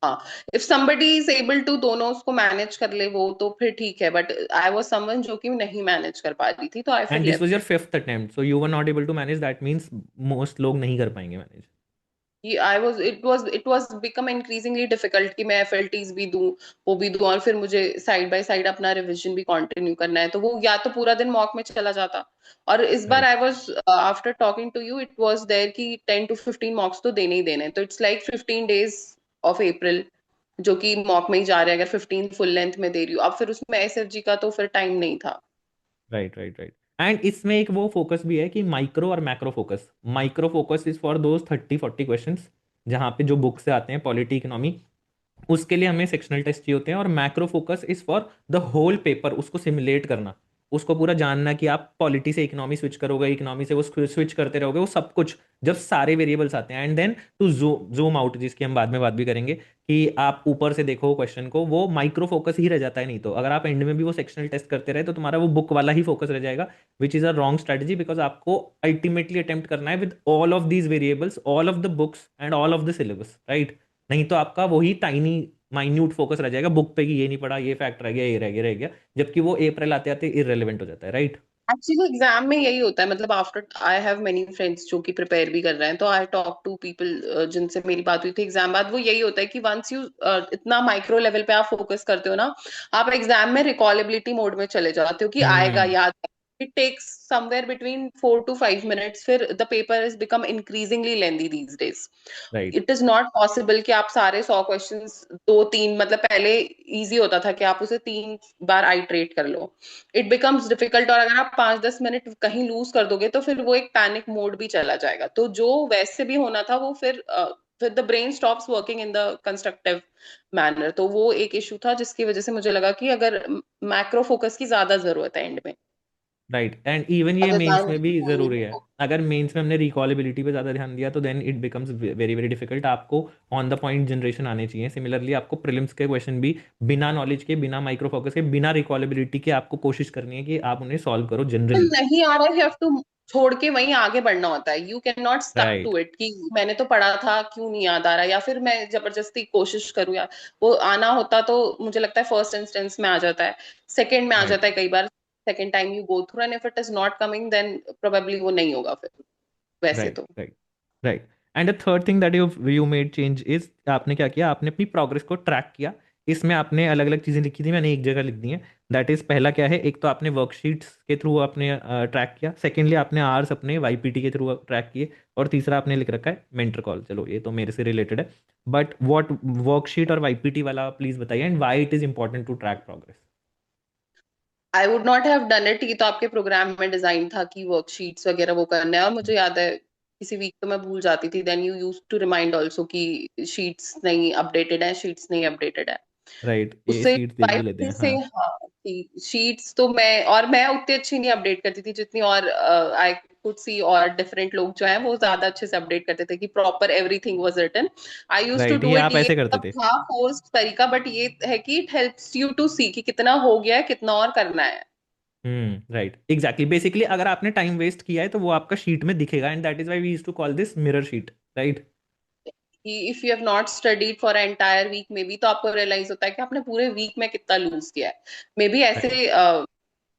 हाँ, if somebody is able to दोनों उसको मैनेज कर ले वो तो फिर ठीक है, बट आई वाज समवन जो कि नहीं मैनेज कर पा रही थी, तो आई फिर and this was left your it. Fifth attempt, so you were not able to manage. That means most लोग नहीं कर पाएंगे manage. I was it was become increasingly difficult कि मैं एफएलटीज भी दूं, वो भी दूं, और फिर मुझे साइड बाय साइड अपना रिवीजन भी कंटिन्यू करना है, तो वो या तो पूरा दिन मॉक में चला जाता. और इस बार right. I was after talking to you, it was there कि 10 to 15 मॉक्स तो देने ही देने, तो it's like 15 days of April जो कि मॉक में ही जा रहे हैं, अगर 15 फुल लेंथ में दे रही हूँ. अब फिर उसमें एसएफजी का तो फिर टाइम नहीं था. राइट. राइट. राइट. एंड इसमें एक वो फोकस भी है कि माइक्रो और macro focus. Micro focus is for those 30-40 questions जहाँ पे जो बुक से आते हैं पॉलिटी इकोनॉमी, उसके लिए हमें सेक्शनल टेस्ट चाहिए होते हैं. और macro focus is for the whole paper, उसको सिमुलेट करना, उसको पूरा जानना कि आप पॉलिटी से इकोनॉमी स्विच करोगे, इकोनॉमी से वो स्विच करते रहोगे, वो सब कुछ जब सारे वेरिएबल्स आते हैं, and then to zoom out, जिसकी हम बाद में बात भी करेंगे, कि आप ऊपर से देखो क्वेश्चन को, वो माइक्रो फोकस ही रह जाता है। नहीं तो अगर आप एंड में भी वो सेक्शनल टेस्ट करते रहे तो तुम्हारा वो बुक वाला ही फोकस रह जाएगा, which is a wrong strategy, because आपको अल्टीमेटली अटेम्प्ट करना है with all of these variables, all of the books and all of the syllabus, right. नहीं तो आपका वही टाइनी माइन्यूट फोकस रह जाएगा बुक पे, कि ये नहीं पढ़ा, ये फैक्ट रह गया, ये रह गया, जबकि वो अप्रैल आते आते इरेलीवेंट हो जाता है, राइट। एक्चुअली एग्जाम में यही होता है, मतलब after I have many friends जो कि प्रिपेयर भी कर रहे हैं, तो आई टॉक टू पीपल जिनसे मेरी बात हुई थी एग्जाम बाद, वो यही होता है कि वंस यू इतना माइक्रो लेवल पे आप फोकस करते हो ना, आप एग्जाम में रिकॉलेबिलिटी मोड में चले जाते हो कि आएगा हम्म। याद। It takes somewhere between 4 to 5 minutes, फिर the paper is become increasingly lengthy these days. Right. It is not possible कि आप सारे 100 क्वेश्चंस दो तीन, मतलब पहले इजी होता था कि आप उसे 3 बार आइट्रेट कर लो, इट बिकम्स डिफिकल्ट। और अगर आप 5-10 मिनट कहीं लूज कर दोगे तो फिर वो एक पैनिक मोड भी चला जाएगा। तो जो वैसे भी होना था वो फिर the brain stops working in the constructive manner. तो वो एक इशू था जिसकी वजह से मुझे लगा कि अगर मैक्रो फोकस की ज्यादा जरूरत है एंड में, राइट, एंड इवन ये अगर मेंस टाइम में भी नहीं जरूरी है है। तो। अगर मेंस में हमने रिकॉलेबिलिटी पे ज़्यादा ध्यान दिया तो then it becomes very very difficult. आपको ऑन द पॉइंट जनरेशन आने चाहिए। सिमिलरली आपको प्रीलिम्स के क्वेश्चन भी बिना नॉलेज के, बिना माइक्रो फोकस के, बिना रिकॉलेबिलिटी के आपको कोशिश करनी है कि आप उन्हें सॉल्व करो जनरली। नहीं आ रहा है, यू हैव टू छोड़ के वहीं आगे बढ़ना होता है। You can not stuck right. To it कि मैंने तो पढ़ा था क्यों नहीं याद आ रहा, या फिर मैं जबरदस्ती कोशिश करूँ यार। वो आना होता तो मुझे लगता है फर्स्ट इंस्टेंस में आ जाता है, सेकंड में आ राइट। जाता है कई बार, second time you go through, and if it is not coming then probably वो नहीं होगा फिर, वैसे राइट। तो। Right. Right. And the third thing that you made change is, आपने क्या किया, आपने अपनी प्रोग्रेस को ट्रैक किया। इसमें आपने अलग अलग चीज़ें लिखी थी, मैंने एक जगह लिख दी है। दैट इज, पहला क्या है, एक तो आपने वर्कशीट्स के थ्रू आपने ट्रैक किया, सेकेंडली आपने आवर्स अपने वाईपीटी के थ्रू ट्रैक किए, और तीसरा आपने लिख रखा है मेंटर कॉल। चलो ये तो मेरे से रिलेटेड है, बट व्हाट वर्कशीट और वाईपीटी वाला प्लीज बताइए, and why it is important to track progress. I would not have done it. ये तो आपके प्रोग्राम में डिजाइन था कि वर्कशीट्स वगैरह वो करना है, और मुझे याद है किसी वीक तो मैं भूल जाती थी, then you use to remind also कि शीट्स नहीं अपडेटेड है, शीट्स नहीं अपडेटेड है। राइट, ये उससे सीट देख भी लेते वाइप हैं, से, हाँ। हाँ, शीट्स तो मैं उतनी अच्छी नहीं अपडेट करती थी जितनी, और आई कुड सी और डिफरेंट लोग जो हैं वो ज्यादा अच्छे से अपडेट करते थे कि proper everything was written. I use to right, ये डू इट। आप ये ऐसे करते सब थे। था फोर्स्ड तरीका, बट ये है कि it helps you to see कि कितना हो गया है, कितना और करना है। Right, exactly. बेसिकली अगर आपने टाइम वेस्ट किया है तो वो आपका शीट में दिखेगा, and that is why we used to call this mirror sheet, right. कि if you have not studied for entire week maybe, तो आपको रियलाइज होता है कि आपने पूरे वीक में कितना लूज किया है। मे बी ऐसे राइट।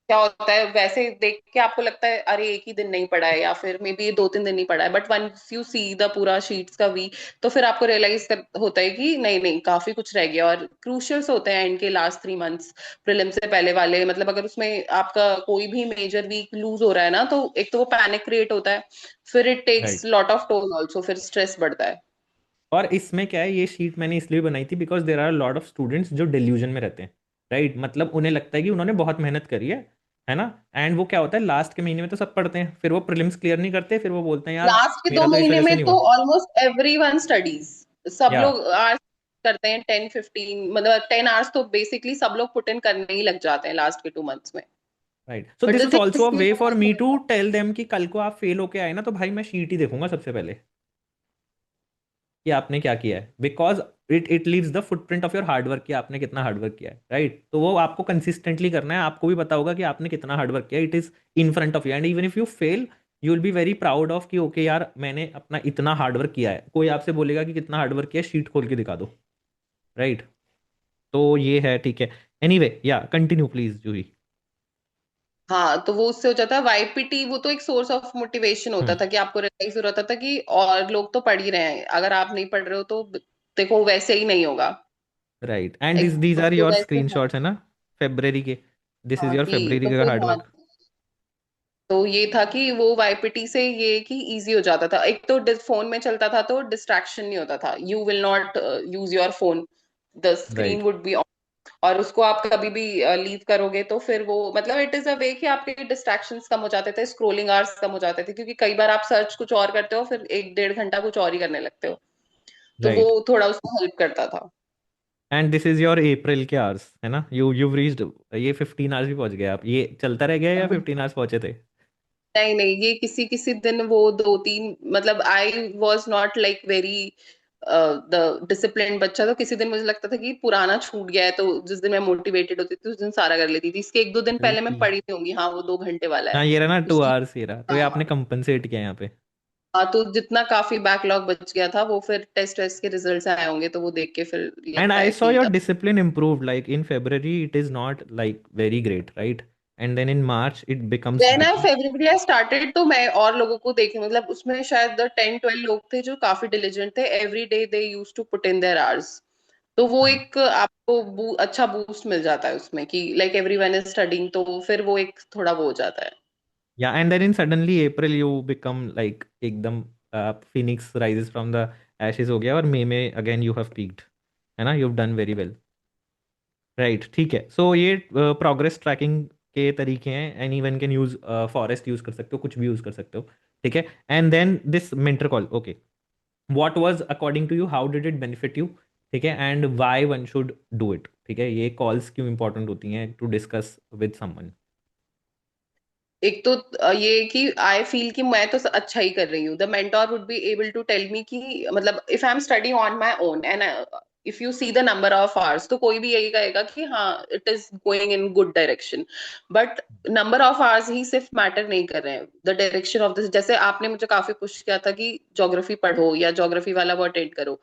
क्या होता है, वैसे देख के आपको लगता है अरे एक ही दिन नहीं पढ़ा है, या फिर मे बी 2-3 दिन नहीं पढ़ा है, but once you see the पूरा शीट्स का वीक, तो फिर आपको रियलाइज होता है कि नहीं नहीं काफी कुछ रह गया। और क्रूशियल्स होते हैं इनके लास्ट 3 मंथ्स, प्रीलिम से पहले वाले, मतलब अगर उसमें आपका कोई भी मेजर वीक लूज हो रहा है ना, तो एक तो वो पैनिक क्रिएट होता है, फिर it takes right. Lot of toll also, फिर स्ट्रेस बढ़ता है। और इसमें क्या है, ये शीट मैंने इसलिए बनाई थी because there are lot of students जो डिल्यूजन में रहते हैं, राइट। मतलब उन्हें लगता है कि उन्होंने बहुत मेहनत करी है ना। एंड वो क्या होता है, लास्ट के महीने में तो सब पढ़ते हैं, फिर वो प्रीलिम्स क्लियर नहीं करते, फिर वो बोलते हैं यार लास्ट के दो मेरा तो इस महीने वजह से में नहीं तो हुआ। ऑलमोस्ट एवरीवन स्टडीज, सब या, लोग आज करते हैं 10-15, मतलब 10 आवर्स तो बेसिकली सब लोग पुट इन करने ही लग जाते हैं लास्ट के 2 मंथ्स में। Right, so but this the is thing also a इसलिए वे तो फॉर मैं मी बोल टू रहा हूँ, टेल देम कि कल को आप फेल होके आए ना तो भाई मैं शीट ही देखूंगा सबसे पहले कि आपने क्या किया है, because it leaves the footprint of your hard work, कि आपने कितना हार्डवर्क किया है, राइट। तो वो आपको कंसिस्टेंटली करना है, आपको भी पता होगा कि आपने कितना हार्डवर्क किया, it is in front of you, and even if you fail you will be very proud of कि ओके यार मैंने अपना इतना हार्डवर्क किया है। कोई आपसे बोलेगा कि कितना हार्डवर्क किया है, शीट खोल के दिखा दो, राइट। तो ये है, ठीक है। एनीवे, या कंटिन्यू प्लीज जूही। हाँ, तो वो उससे हो जाता है वाईपीटी। वो तो एक सोर्स ऑफ मोटिवेशन होता हम्म। था कि आपको रियलाइज हो रहा था कि और लोग तो पढ़ ही रहे हैं, अगर आप नहीं पढ़ रहे हो तो देखो वैसे ही नहीं होगा। Right, and these exam are तो योर वैसे स्क्रीन है। शॉट्स है ना, फेब्रवरी के। दिस इज हाँ योर कि फेब्रवरी तो का फिर हाँ, हार्डवर्क। तो ये था कि वो वाईपीटी से ये कि इजी हो जाता था। एक तो फोन में चलता था तो डिस्ट्रैक्शन नहीं होता था, you will not use your phone, the screen right. Would be on. और उसको आप कभी भी लीव करोगे तो फिर वो, मतलब इट इज अ वे कि आपके डिस्ट्रैक्शंस कम हो जाते थे, स्क्रोलिंग आवर्स कम हो जाते थे, क्योंकि कई बार आप सर्च कुछ और करते हो फिर 1-1.5 घंटा कुछ और ही करने लगते हो। तो राइट। वो थोड़ा उसको हेल्प करता था। एंड दिस इज योर अप्रैल के आवर्स है ना, यू रीच्ड, ये 15 आवर्स भी पहुंच गए आप, ये चलता रह गया या 15 आवर्स पहुंचे थे? नहीं नहीं, ये किसी किसी दिन वो दो तीन, मतलब I was not like very the discipline बच्चा, तो किसी दिन मुझे लगता था कि पुराना छूट गया है, तो जिस दिन मैं मोटिवेटेड होती थी उस दिन सारा कर लेती थी। इसके एक दो दिन पहले मैं ओके। पढ़ी नहीं होंगी, हाँ वो 2 घंटे वाला हाँ है ये रहा ना, टू उसकी। आवर्स ये रहा, तो ये आपने हाँ कंपनसेट किया यहाँ पे। हाँ, तो जितना काफी बैकलॉग बच गया था वो फिर टेस्ट वेस्ट के रिजल्ट्स आए होंगे, तो वो देख के फिर एंड लगता आई है सॉ कि योर अब। Discipline improved, like in February it is not like very great, right? And then in March it becomes when I better. February I started, तो मैं और लोगों को देखे, मतलब उसमें शायद 10-12 लोग थे जो काफी डिलीजेंट थे, every day they use to put in their hours. तो वो हाँ। एक आपको अच्छा बूस्ट मिल जाता है उसमें कि लाइक एवरीवन इज स्टडिंग, तो फिर वो एक थोड़ा वो हो जाता है। या and then in suddenly April you become like एकदम phoenix rises from the ashes हो गया, और मई में अगेन यू हैव पीक्ड, है ना, you have done very well. Right, ठीक है। सो ये प्रोग्रेस ट्रैकिंग के तरीके हैं, any one can use, forest use कर सकते हो, कुछ भी यूज कर सकते हो, ठीक है। And then this mentor call, okay, what was according to you, how did it benefit you, ठीक है, and why one should do it, ठीक है, ये कॉल्स क्यों इंपॉर्टेंट होती हैं टू डिस्कस विद समवन? एक तो ये कि आई फील कि मैं तो अच्छा ही कर रही हूँ, the mentor would be able to tell me कि मतलब if I am studying on my own and if you see the number of hours, तो कोई भी यही कहेगा कि हाँ it is going in good direction. But number of hours ही सिर्फ मैटर नहीं कर रहे हैं, द डायरेक्शन ऑफ दिस। जैसे आपने मुझे काफी पुश किया था कि ज्योग्राफी पढ़ो या ज्योग्राफी वाला वो अटेंड करो,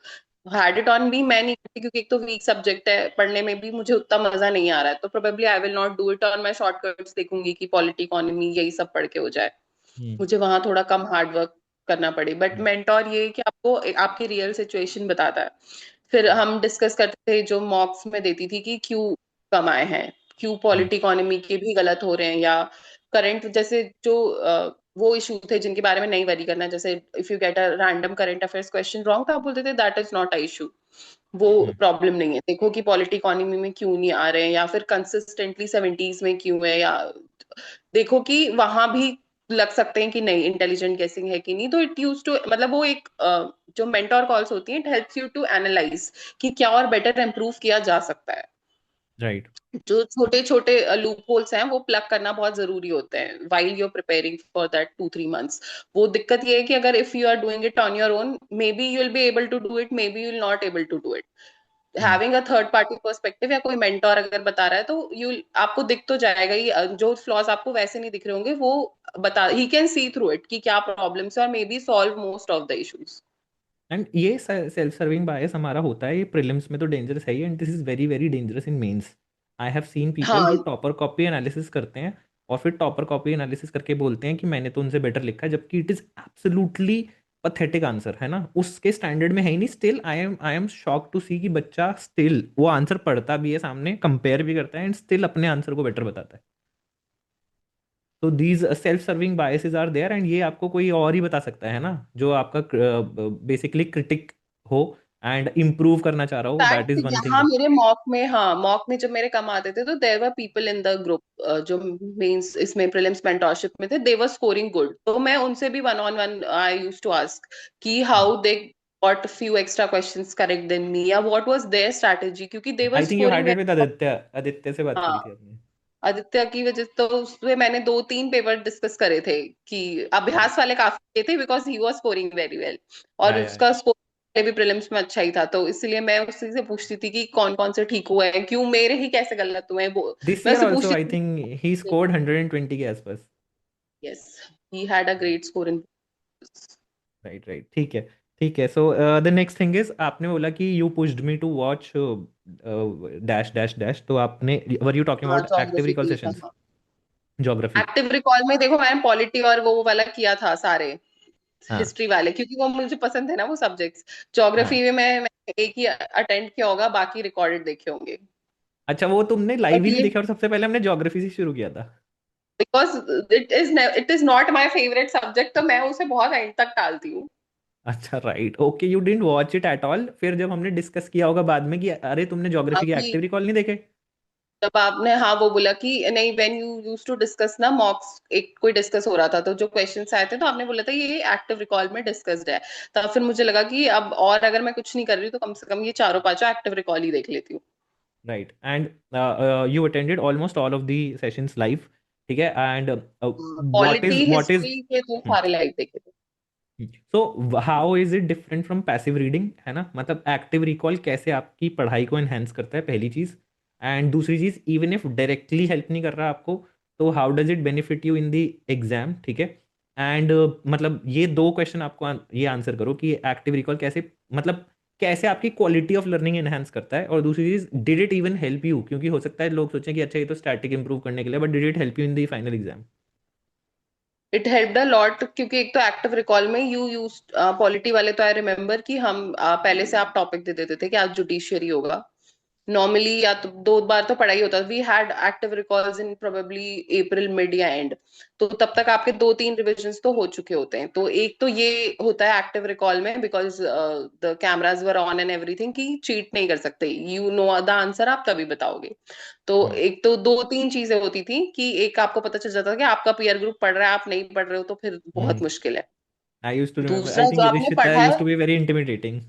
हैड इट ऑन मी, मैं नहीं करती क्योंकि एक तो वीक सब्जेक्ट है, पढ़ने में भी मुझे उतना मजा नहीं आ रहा है, तो probably I will not do it, और मैं शॉर्टकट्स देखूंगी कि पॉलिटी इकोनॉमी यही सब पढ़ के हो जाए, हम्म। मुझे वहां थोड़ा कम हार्ड वर्क करना पड़े। बट मेंटोर ये कि आपको आपकी रियल सिचुएशन बताता है। फिर हम डिस्कस करते थे जो मॉक्स में देती थी कि क्यों कम आए हैं, क्यों पॉलिटी इकोनॉमी के भी गलत हो रहे हैं, या करंट जैसे जो वो इशू थे जिनके बारे में नहीं वरी करना, जैसे if you get a random current affairs question wrong, तो आप बोलते थे that is not a issue, वो प्रॉब्लम नहीं है, देखो कि पॉलिटी इकोनॉमी में क्यों नहीं आ रहे हैं, या फिर कंसिस्टेंटली सेवेंटीज में क्यों है, या देखो कि वहां भी लग सकते हैं कि नहीं इंटेलिजेंट गेसिंग है कि नहीं। तो इट यूज टू, मतलब वो एक जो मेंटोर कॉल्स होती हैं, it helps you to analyse कि क्या और बेटर इम्प्रूव किया जा सकता है। राइट। जो छोटे छोटे लूप होल्स हैं वो प्लग करना बहुत जरूरी होते हैं while you are preparing for that 2-3 months. वो दिक्कत ये है कि अगर if you are doing it on your own, maybe you will be able to do it, maybe you will not able to do it. Having a third party perspective या कोई mentor अगर बता रहा है, तो you आपको दिख तो जाएगा ही, जो फ्लॉज आपको वैसे नहीं दिख रहे होंगे वो बता, he can see through it कि क्या प्रॉब्लम्स है, और maybe solve most of the issues. And ये सेल्फ सर्विंग बायस हमारा होता है, ये प्रीलिम्स में तो डेंजरस है ही, and this is very very dangerous in mains. I have seen people जो हाँ, टॉपर कॉपी एनालिसिस करते हैं, और फिर टॉपर कॉपी एनालिसिस करके बोलते हैं कि मैंने तो उनसे बेटर लिखा है, जबकि it is absolutely pathetic answer, है ना, उसके स्टैंडर्ड में है ही नहीं। Still I am shock to see कि बच्चा स्टिल वो आंसर पढ़ता भी है, सामने कंपेयर भी करता है, एंड स्टिल अपने आंसर को बेटर बताता है। तो these self serving biases are there, and ये आपको कोई और ही बता सकता है ना, जो आपका बेसिकली क्रिटिक हो एंड इम्प्रूव करना चाह रहा हो, दैट फैक्ट इज वन यहाँ थिंग। मेरे मॉक में, हाँ मॉक में जब मेरे कम आते थे तो there were people in the group जो मेंस इसमें प्रीलिम्स मेंटोरशिप में थे, दे वर स्कोरिंग गुड, तो मैं उनसे भी one on one I use to ask कि how they got few extra questions correct than me, या what was their strategy, क्योंकि they were I think you scoring had it very with well। Aditya, Aditya से बात हाँ, करी थी आपने? आदित्य की वजह तो उसमें मैंने 2-3 पेपर डिस्कस करे थे कि राइट। अभ्यास वाले काफी किए थे, because he was scoring very well, और या उसका स्कोर भी प्रीलिम्स में अच्छा ही था, तो इसलिए मैं उसी से पूछती थी कि कौन कौन से ठीक हुए हैं, क्यों मेरे ही कैसे गलत हुए हैं वो, दिस मैं ईयर उससे ऑल्सो पूछती आई थी। थिंक ही स्कोर्ड 120 के आसपास। Yes, he had a great score in. Right right, ठीक है। ठीक है, so the next thing is, आपने बोला कि you pushed me to watch dash dash dash, तो आपने, वर यू टॉकिंग हाँ, अबाउट एक्टिव ज्योग्राफी रिकॉल के लिए सेशंस, था। ज्योग्राफी? एक्टिव रिकॉल में देखो मैंने पॉलिटी और वो वाला किया था सारे, हाँ। हिस्ट्री वाले, क्योंकि वो मुझे पसंद है ना वो सब्जेक्ट्स। ज्योग्राफी हाँ। में मैं एक ही अटेंड किया होगा, बाकी रिकॉर्डेड देखे होंगे। अच्छा, वो तुमने लाइव बट ही नहीं ये देखा, और सबसे पहले हमने ज्योग्राफी से शुरू किया था। Because it is not my favourite subject, तो मैं उसे बहुत एंड तक टालती हूँ। अच्छा, right, okay, you didn't watch it at all, फिर जब हमने डिस्कस किया होगा बाद में कि अरे तुमने ज्योग्राफी के अभी एक्टिव रिकॉल नहीं देखे? जब आपने हाँ वो बोला कि नहीं, when you use to discuss ना मॉक्स, एक कोई डिस्कस हो रहा था तो जो क्वेश्चंस आए थे तो आपने बोला था ये एक्टिव रिकॉल में डिस्कस्ड है। तब फिर मुझे लगा कि अब और अगर मैं कुछ नहीं कर रही तो कम से कम ये चारों पांचों एक्टिव रिकॉल ही देख लेती हूँ। Right, and you attended almost all of the sessions live, ठीक है, and polity what is history के तो सारे लाइव देखे थे। So how is it different from passive reading, है ना? मतलब एक्टिव रिकॉल कैसे आपकी पढ़ाई को एनहेंस करता है, पहली चीज। एंड दूसरी चीज, इवन इफ डायरेक्टली हेल्प नहीं कर रहा आपको, तो how does it benefit you in the exam, ठीक है? एंड मतलब ये दो क्वेश्चन आपको ये आंसर करो कि एक्टिव रिकॉल कैसे, मतलब कैसे आपकी क्वालिटी ऑफ लर्निंग एनहेंस करता है, और दूसरी चीज, did it even help you? क्योंकि हो सकता है लोग सोचें कि अच्छा ये तो स्टैटिक इंप्रूव करने के लिए, but did it help you in the final exam? It helped a lot, क्योंकि एक तो एक्टिव रिकॉल में यू यूज पॉलिटी वाले तो आई रिमेम्बर कि हम पहले से आप टॉपिक दे देते थे कि आज जुडिशियरी होगा नॉर्मली, या तो दो बार तो पढ़ाई होता, we had active recalls in probably April mid या एंड। तो तब तक आपके दो तीन रिविजन्स तो हो चुके होते हैं। तो एक तो ये होता है एक्टिव रिकॉल में, because the cameras were on and everything, कि चीट नहीं कर सकते, यू नो द आंसर, आप तभी बताओगे। तो एक तो दो तीन चीजें होती थी कि एक आपको पता चल जाता था कि आपका पीयर ग्रुप पढ़ रहा है, आप नहीं पढ़ रहे हो तो फिर बहुत हम्म। मुश्किल है। आई यूज टू रिमेम्बर, दूसरा आई जो थिंक आपने इशिता पढ़ा यूज है टू बी वेरी इंटिमिडेटिंग।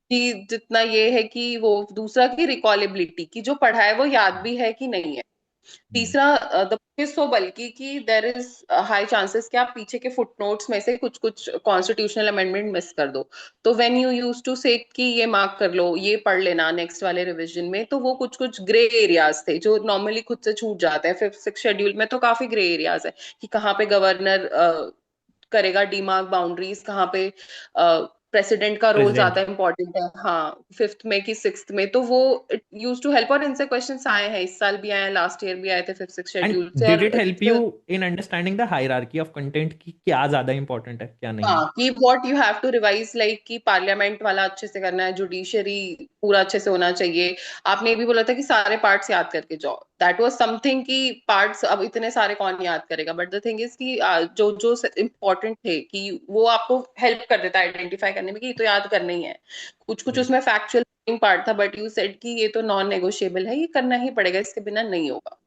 कि जितना ये है कि वो, दूसरा की रिकॉलेबिलिटी, कि जो पढ़ा है वो याद भी है कि नहीं है। हम्म। तीसरा द सो बल्कि कि देर इज हाई चांसेस कि आप पीछे के फुटनोट्स में से कुछ कुछ कॉन्स्टिट्यूशनल अमेंडमेंट मिस कर दो। तो व्हेन यू यूज टू से कि ये मार्क कर लो, ये पढ़ लेना नेक्स्ट वाले रिवीजन में, तो वो कुछ कुछ ग्रे एरियाज थे जो नॉर्मली खुद से छूट जाते हैं। फिफ्थ सिक्स शेड्यूल में तो काफी ग्रे एरियाज है कि कहाँ पे गवर्नर करेगा डीमार्क बाउंड्रीज, कहाँ पे प्रेसिडेंट का रोल प्रेसिडेंट। ज्यादा इंपॉर्टेंट है, हाँ फिफ्थ में कि सिक्स्थ में। तो वो इट यूज टू हेल्प, और इनसे क्वेश्चंस आए हैं, इस साल भी आए हैं, लास्ट ईयर भी आए थे फिफ्थ सिक्स एंड शेड्यूल से। डिड और it help you in understanding the hierarchy of content, की क्या ज्यादा इंपॉर्टेंट है क्या नहीं है? हाँ कि what you have to revise, like कि पार्लियामेंट वाला अच्छे से करना है, जुडिशरी पूरा अच्छे से होना चाहिए। आपने ये भी बोला था कि सारे पार्ट्स याद करके जाओ, दैट वाज समथिंग कि पार्ट्स अब इतने सारे कौन याद करेगा, बट द थिंग इज कि जो जो इम्पोर्टेंट थे कि वो आपको हेल्प कर देता है आइडेंटिफाई करने में कि ये तो याद करना ही है। कुछ कुछ राइट। उसमें फैक्चुअल पार्ट था, बट यू सेड कि ये तो नॉन नेगोशिएबल है, ये करना ही पड़ेगा, इसके बिना नहीं होगा।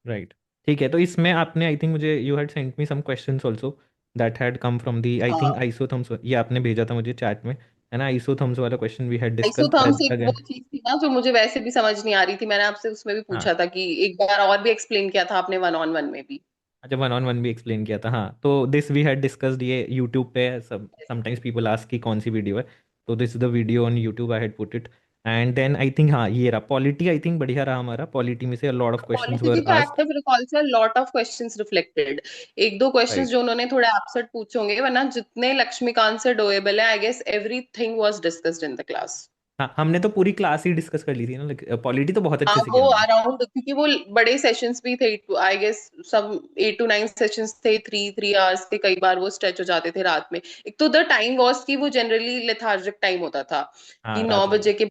राइट, ठीक है। तो इसमें आपने, आई थिंक मुझे, you had sent me some questions also that had come from the, I think, हाँ, आइसोथर्म्स, ये आपने भेजा था मुझे चैट में, है ना? आइसोथर्म्स वाला question we had discussed isotherms as एक वो अगेन। चीज थी ना जो मुझे वैसे भी समझ नहीं आ रही थी, मैंने आपसे उसमें भी हाँ। पूछा था कि एक बार और भी एक्सप्लेन किया था आपने वन ऑन वन में भी। अच्छा, वन ऑन वन भी एक्सप्लेन किया था, हाँ। तो दिस वी हैड डिस्कस्ड, ये यूट्यूब पे है, सब समटाइम्स पीपल आस्क कि कौन सी वीडियो है, तो this is the video on YouTube, I had put it. And then I think, हाँ, ये रहा पॉलिटी, आई थिंक बढ़िया रहा हमारा पॉलिटी में से, a lot of questions polity की वर तो आस्क्ड। एक्टिव रिकॉल से लॉट ऑफ क्वेश्चंस रिफ्लेक्टेड। एक दो क्वेश्चंस राइट। जो उन्होंने थोड़े एब्सर्ड पूछे होंगे, वरना जितने लक्ष्मीकांत से डोएबल है, I guess everything was discussed in the class. हाँ, हमने तो पूरी क्लास ही डिस्कस कर ली थी ना, पॉलिटी तो बहुत हाँ अच्छे से वो किया हमने। अराउंड, क्योंकि वो बड़े सेशंस भी थे, आई गेस सब 8 to 9 सेशंस थे, 3 3 आवर्स के, कई बार वो स्ट्रेच हो जाते थे रात में। एक तो द टाइम वॉज कि वो जनरली लेथार्जिक टाइम होता था कि हाँ, नौ रात वाला बजे के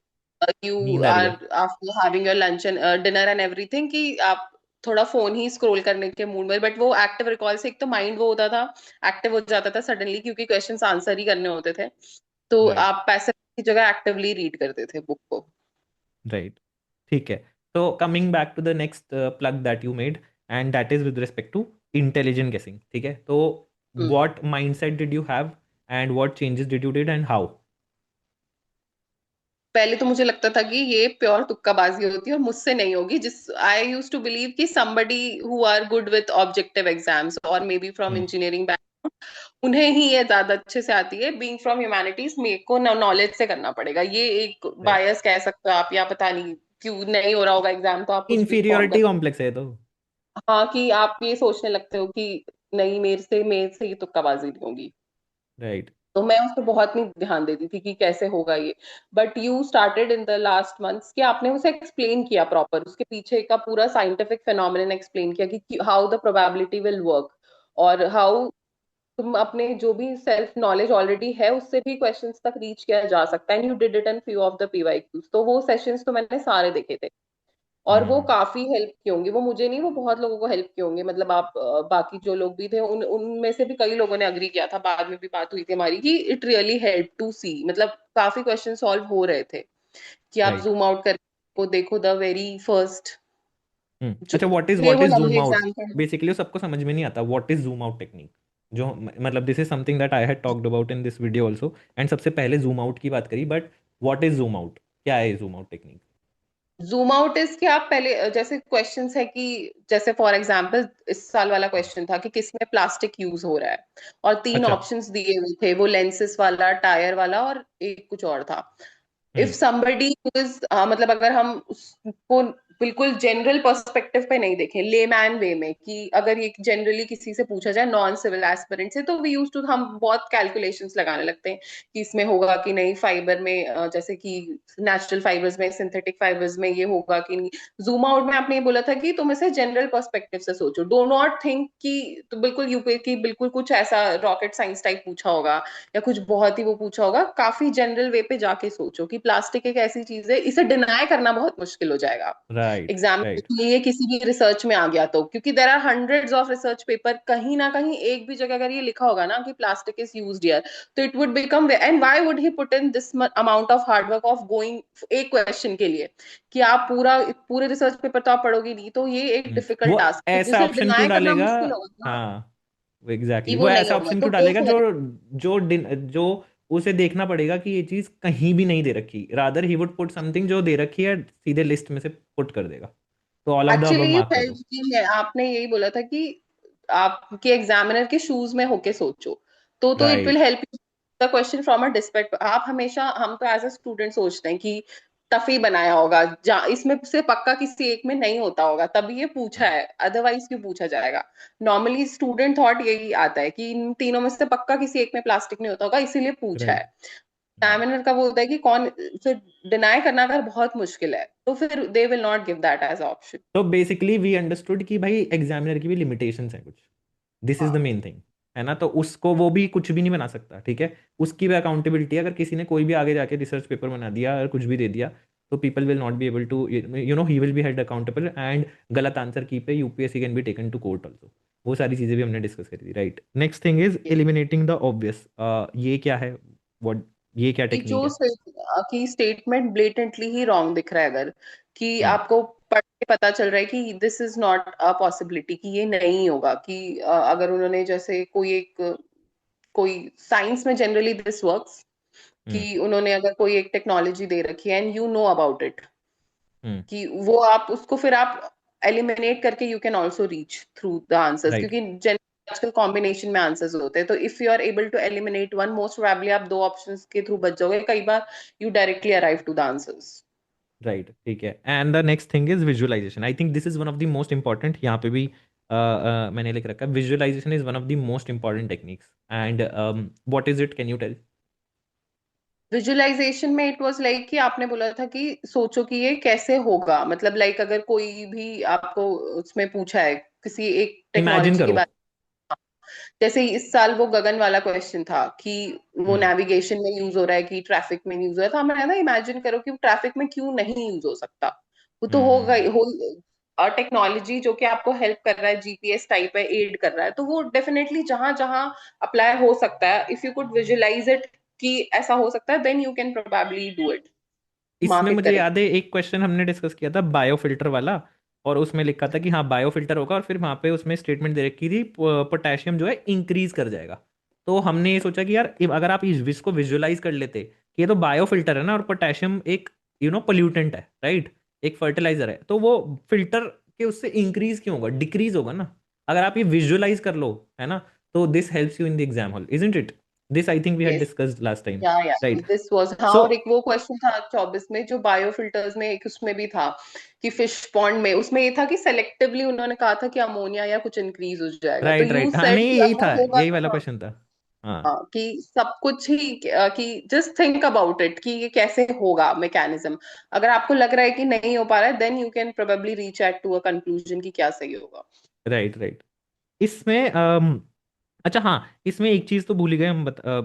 यू नींद आ रही है। Or after having your lunch and dinner and everything, कि आप थोड़ा फोन ही स्क्रॉल करने के मूड में। बट वो एक्टिव रिकॉल से एक तो माइंड वो होता था, एक्टिव हो जाता था सडनली, क्योंकि क्वेश्चंस आंसर ही करने होते थे। तो राइट। आप पैसे की जगह एक्टिवली रीड करते थे बुक को। राइट, ठीक है। तो coming back to the next plug that you made, and that is with respect to intelligent guessing, ठीक है? तो what mindset did you have, and what changes did you did, and how? पहले तो मुझे लगता था कि ये प्योर तुक्काबाजी होती है और मुझसे नहीं होगी, जिस आई यूज टू बिलीव कि somebody who are good with objective exams और may be from hmm. Engineering background, उन्हें ही ये ज्यादा अच्छे से आती है। बीइंग फ्रॉम ह्यूमैनिटीज मेरे को नॉलेज से करना पड़ेगा, ये एक राइट, बायस कह सकते हो आप, या पता नहीं क्यों नहीं हो रहा होगा एग्जाम तो आप कुछ भी फॉर्म कर। इंफीरियोरिटी कॉम्प्लेक्स है तो। हाँ कि आप ये सोचने लगते हो कि नहीं, मेरे से ये तुक्काबाजी नहीं होगी। राइट। तो मैं उस पर बहुत नहीं ध्यान देती थी कि कैसे होगा ये। But you started in the last months कि आपने उसे एक्सप्लेन किया प्रॉपर, उसके पीछे का पूरा साइंटिफिक फिनोमिनन एक्सप्लेन किया कि how the probability will work, और हाउ तुम अपने जो भी सेल्फ नॉलेज ऑलरेडी है उससे भी क्वेश्चंस तक रीच किया जा सकता है। And you did it in few of the PYQs, तो वो सेशंस तो मैंने सारे देखे थे और वो हम्म। काफी हेल्प की होंगी, वो मुझे नहीं, वो बहुत लोगों को हेल्प की होंगी। मतलब आप बाकी जो लोग भी थे उन उनमें से भी कई लोगों ने अग्री किया था, बाद में भी बात हुई थी हमारी कि इट रियली हेल्प टू सी, मतलब काफी क्वेश्चन सॉल्व हो रहे थे कि आप राइट। जूम आउट करके वो देखो द वेरी फर्स्ट जो अच्छा, इसलिए व्हाट वो इज जूम लंबे आउट? एग्जाम थे। बेसिकली सबको समझ में नहीं आता what is zoom out technique. जो मतलब this is something that I had talked about in this video also, and सबसे पहले जूम आउट की बात करी, but what is zoom out, क्या है zoom out technique? Zoom out is कि आप पहले जैसे क्वेश्चंस है कि जैसे फॉर एग्जांपल इस साल वाला क्वेश्चन था कि किसमें प्लास्टिक यूज हो रहा है, और तीन अच्छा। ऑप्शंस दिए हुए थे, वो लेंसेस वाला, टायर वाला और एक कुछ और था। If hmm. somebody who is मतलब अगर हम उसको बिल्कुल जनरल पर्सपेक्टिव पे नहीं देखें, लेमैन वे में, कि अगर ये जनरली किसी से पूछा जाए नॉन सिविल एस्पिरेंट से, तो वी यूज टू हम बहुत कैलकुलेशंस लगाने लगते हैं कि इसमें होगा कि नहीं, फाइबर में जैसे कि नेचुरल फाइबर्स में, सिंथेटिक फाइबर्स में ये होगा कि नहीं। जूम आउट में आपने ये बोला था कि तुम इसे जनरल पर्सपेक्टिव से सोचो, डो नॉट थिंक कि तो बिल्कुल यूपी की बिल्कुल कुछ ऐसा रॉकेट साइंस टाइप पूछा होगा या कुछ बहुत ही वो पूछा होगा। काफी जनरल वे पे जाके सोचो कि प्लास्टिक एक ऐसी चीज है, इसे डिनाई करना बहुत मुश्किल हो जाएगा राइट एग्जाम राइट। के लिए किसी भी रिसर्च में आ गया तो, क्योंकि there are hundreds of research paper, कहीं ना कहीं एक भी जगह अगर ये लिखा होगा ना कि प्लास्टिक इज यूज्ड हियर, तो it would become, and why would he put in this amount of hard work of going एक क्वेश्चन के लिए, कि आप पूरा पूरे रिसर्च पेपर तो आप पढ़ोगे नहीं, तो ये एक डिफिकल्ट वो टास्क है ऐसा जिसे ऑप्शन क्यों डिनाई करना डालेगा? मुश्किल होगा ना, हाँ, एग्जैक्टली कि exactly. वो वो नहीं ऐसा होगा ऑप्शन तो क्यों गो डालेगा फॉर जो इट। जो उसे देखना पड़ेगा कि ये चीज कहीं भी नहीं दे रखी, rather he would put something जो दे रखी है सीधे लिस्ट में से पुट कर देगा, तो all of the above actually ये मार्क कर दो। बेस्ट भी है, आपने यही बोला था कि आपके एग्जामिनर के शूज में होके सोचो, तो it will right. Help you the question from a aspect. आप हमेशा, हम तो एज अ स्टूडेंट सोचते हैं कि टफ ही बनाया होगा, इसमें से पक्का किसी एक में नहीं होता होगा तभी ये पूछा है, अदरवाइज क्यों पूछा जाएगा। नॉर्मली स्टूडेंट थॉट यही आता है कि इन तीनों में से पक्का किसी एक में प्लास्टिक नहीं होता होगा, इसीलिए पूछा है। Right right. एग्जामिनर का वो होता है कि कौन से डिनाई करना अगर बहुत मुश्किल है तो फिर they will not give that as option. तो बेसिकली वी अंडरस्टूड कि भाई एग्जामिनर की भी लिमिटेशंस हैं कुछ, दिस इज द हाँ, मेन थिंग, है ना? तो उसको वो भी कुछ भी नहीं बना सकता, ठीक है? उसकी भी अकाउंटेबिलिटी, अगर किसी ने कोई भी आगे जाके रिसर्च पेपर बना दिया और कुछ भी दे दिया, तो people will not be able to, he will be held accountable, and गलत आंसर की पे UPSC can be taken to court also. वो सारी चीज़ें भी हमने डिस्कस करी थी, right? Next thing is eliminating the obvious. ये क्या है? व्हाट, ये क्या कि टेक्निक जो है? कि स्टेटमेंट ब्लेटेंटली ही रॉन्ग दिख रहा है, अगर कि हम्म। आपको पढ़ के पता चल रहा है कि this is not a possibility, कि ये नहीं होगा, कि अगर उन्होंने जैसे कोई साइंस में जनरली दिस वर्क्स, हम्म। कि उन्होंने अगर कोई एक टेक्नोलॉजी दे रखी है and you know about it, hmm. कि वो आप उसको फिर आप एलिमिनेट करके you can also reach through the answers, right क्योंकि आजकल कॉम्बिनेशन में आंसर्स होते हैं, तो if you are able to eliminate one, most probably आप दो ऑप्शंस के थ्रू बच जाओगे, कई बार you directly arrive to the answers. Right, ठीक है। And the next thing is visualisation. I think this is one of the most important, यहाँ पे भी मैंने लिख रखा है, visualisation is one of the most important techniques, and what is it, can you tell? Visualisation में it was like कि आपने बोला था कि सोचो कि ये कैसे होगा, मतलब लाइक अगर कोई भी आपको उसमें पूछा है किसी एक इमेजिन टेक्नोलॉजी के करो। बारे में, जैसे इस साल वो गगन वाला क्वेश्चन था कि वो हम्म। नेविगेशन में यूज हो रहा है कि ट्रैफिक में यूज हो रहा है, तो हमें ना इमेजिन करो कि ट्रैफिक में क्यों नहीं यूज हो सकता। वो तो होगा हम्म। हो, और टेक्नोलॉजी जो कि आपको हेल्प कर रहा है, जीपीएस टाइप है, एड कर रहा है, तो वो डेफिनेटली जहां जहां अप्लाई हो सकता है, if you could visualise it कि ऐसा हो सकता है, then you can probably do it, इसमें मार्क इट मुझे करेक्ट। याद है एक क्वेश्चन हमने डिस्कस किया था बायोफिल्टर वाला, और उसमें लिखा था कि हाँ बायोफिल्टर होगा, और फिर वहाँ पे उसमें स्टेटमेंट दे रखी थी पोटेशियम जो है इंक्रीज कर जाएगा। तो हमने ये सोचा कि यार अगर आप इस विश को विजुअलाइज कर लेते कि ये तो बायोफिल्टर है ना, और पोटेशियम एक पोल्यूटेंट है, राइट? एक फर्टिलाइजर है, तो वो फिल्टर के उससे इंक्रीज क्यों होगा, डिक्रीज होगा ना, अगर आप ये विजुअलाइज कर लो, है ना? तो this helps you in the exam hall, isn't it? This I think we had yes, discussed last time, या राइट? दिस वाज, हाँ, सो और एक वो क्वेश्चन था 24 में जो बायो फिल्टर्स में, एक उसमें भी था कि फिश पॉन्ड में, उसमें ये था कि सेलेक्टिवली उन्होंने कहा था कि अमोनिया या कुछ इंक्रीज हो जाएगा, तो राइट यू राइट, हाँ सेड नहीं कि यही था, अगर होगा यही तो वाला हाँ। क्वेश्चन था। हाँ। हाँ, कि सब कुछ ही कि जस्ट थिंक अबाउट इट कि ये कैसे होगा मैकेनिज्म, अगर आपको लग रहा है कि नहीं हो पा रहा है, then you can probably reach at to a conclusion कि क्या सही होगा। Right right. इसमें अच्छा हाँ, इसमें एक चीज़ तो भूल ही गए हम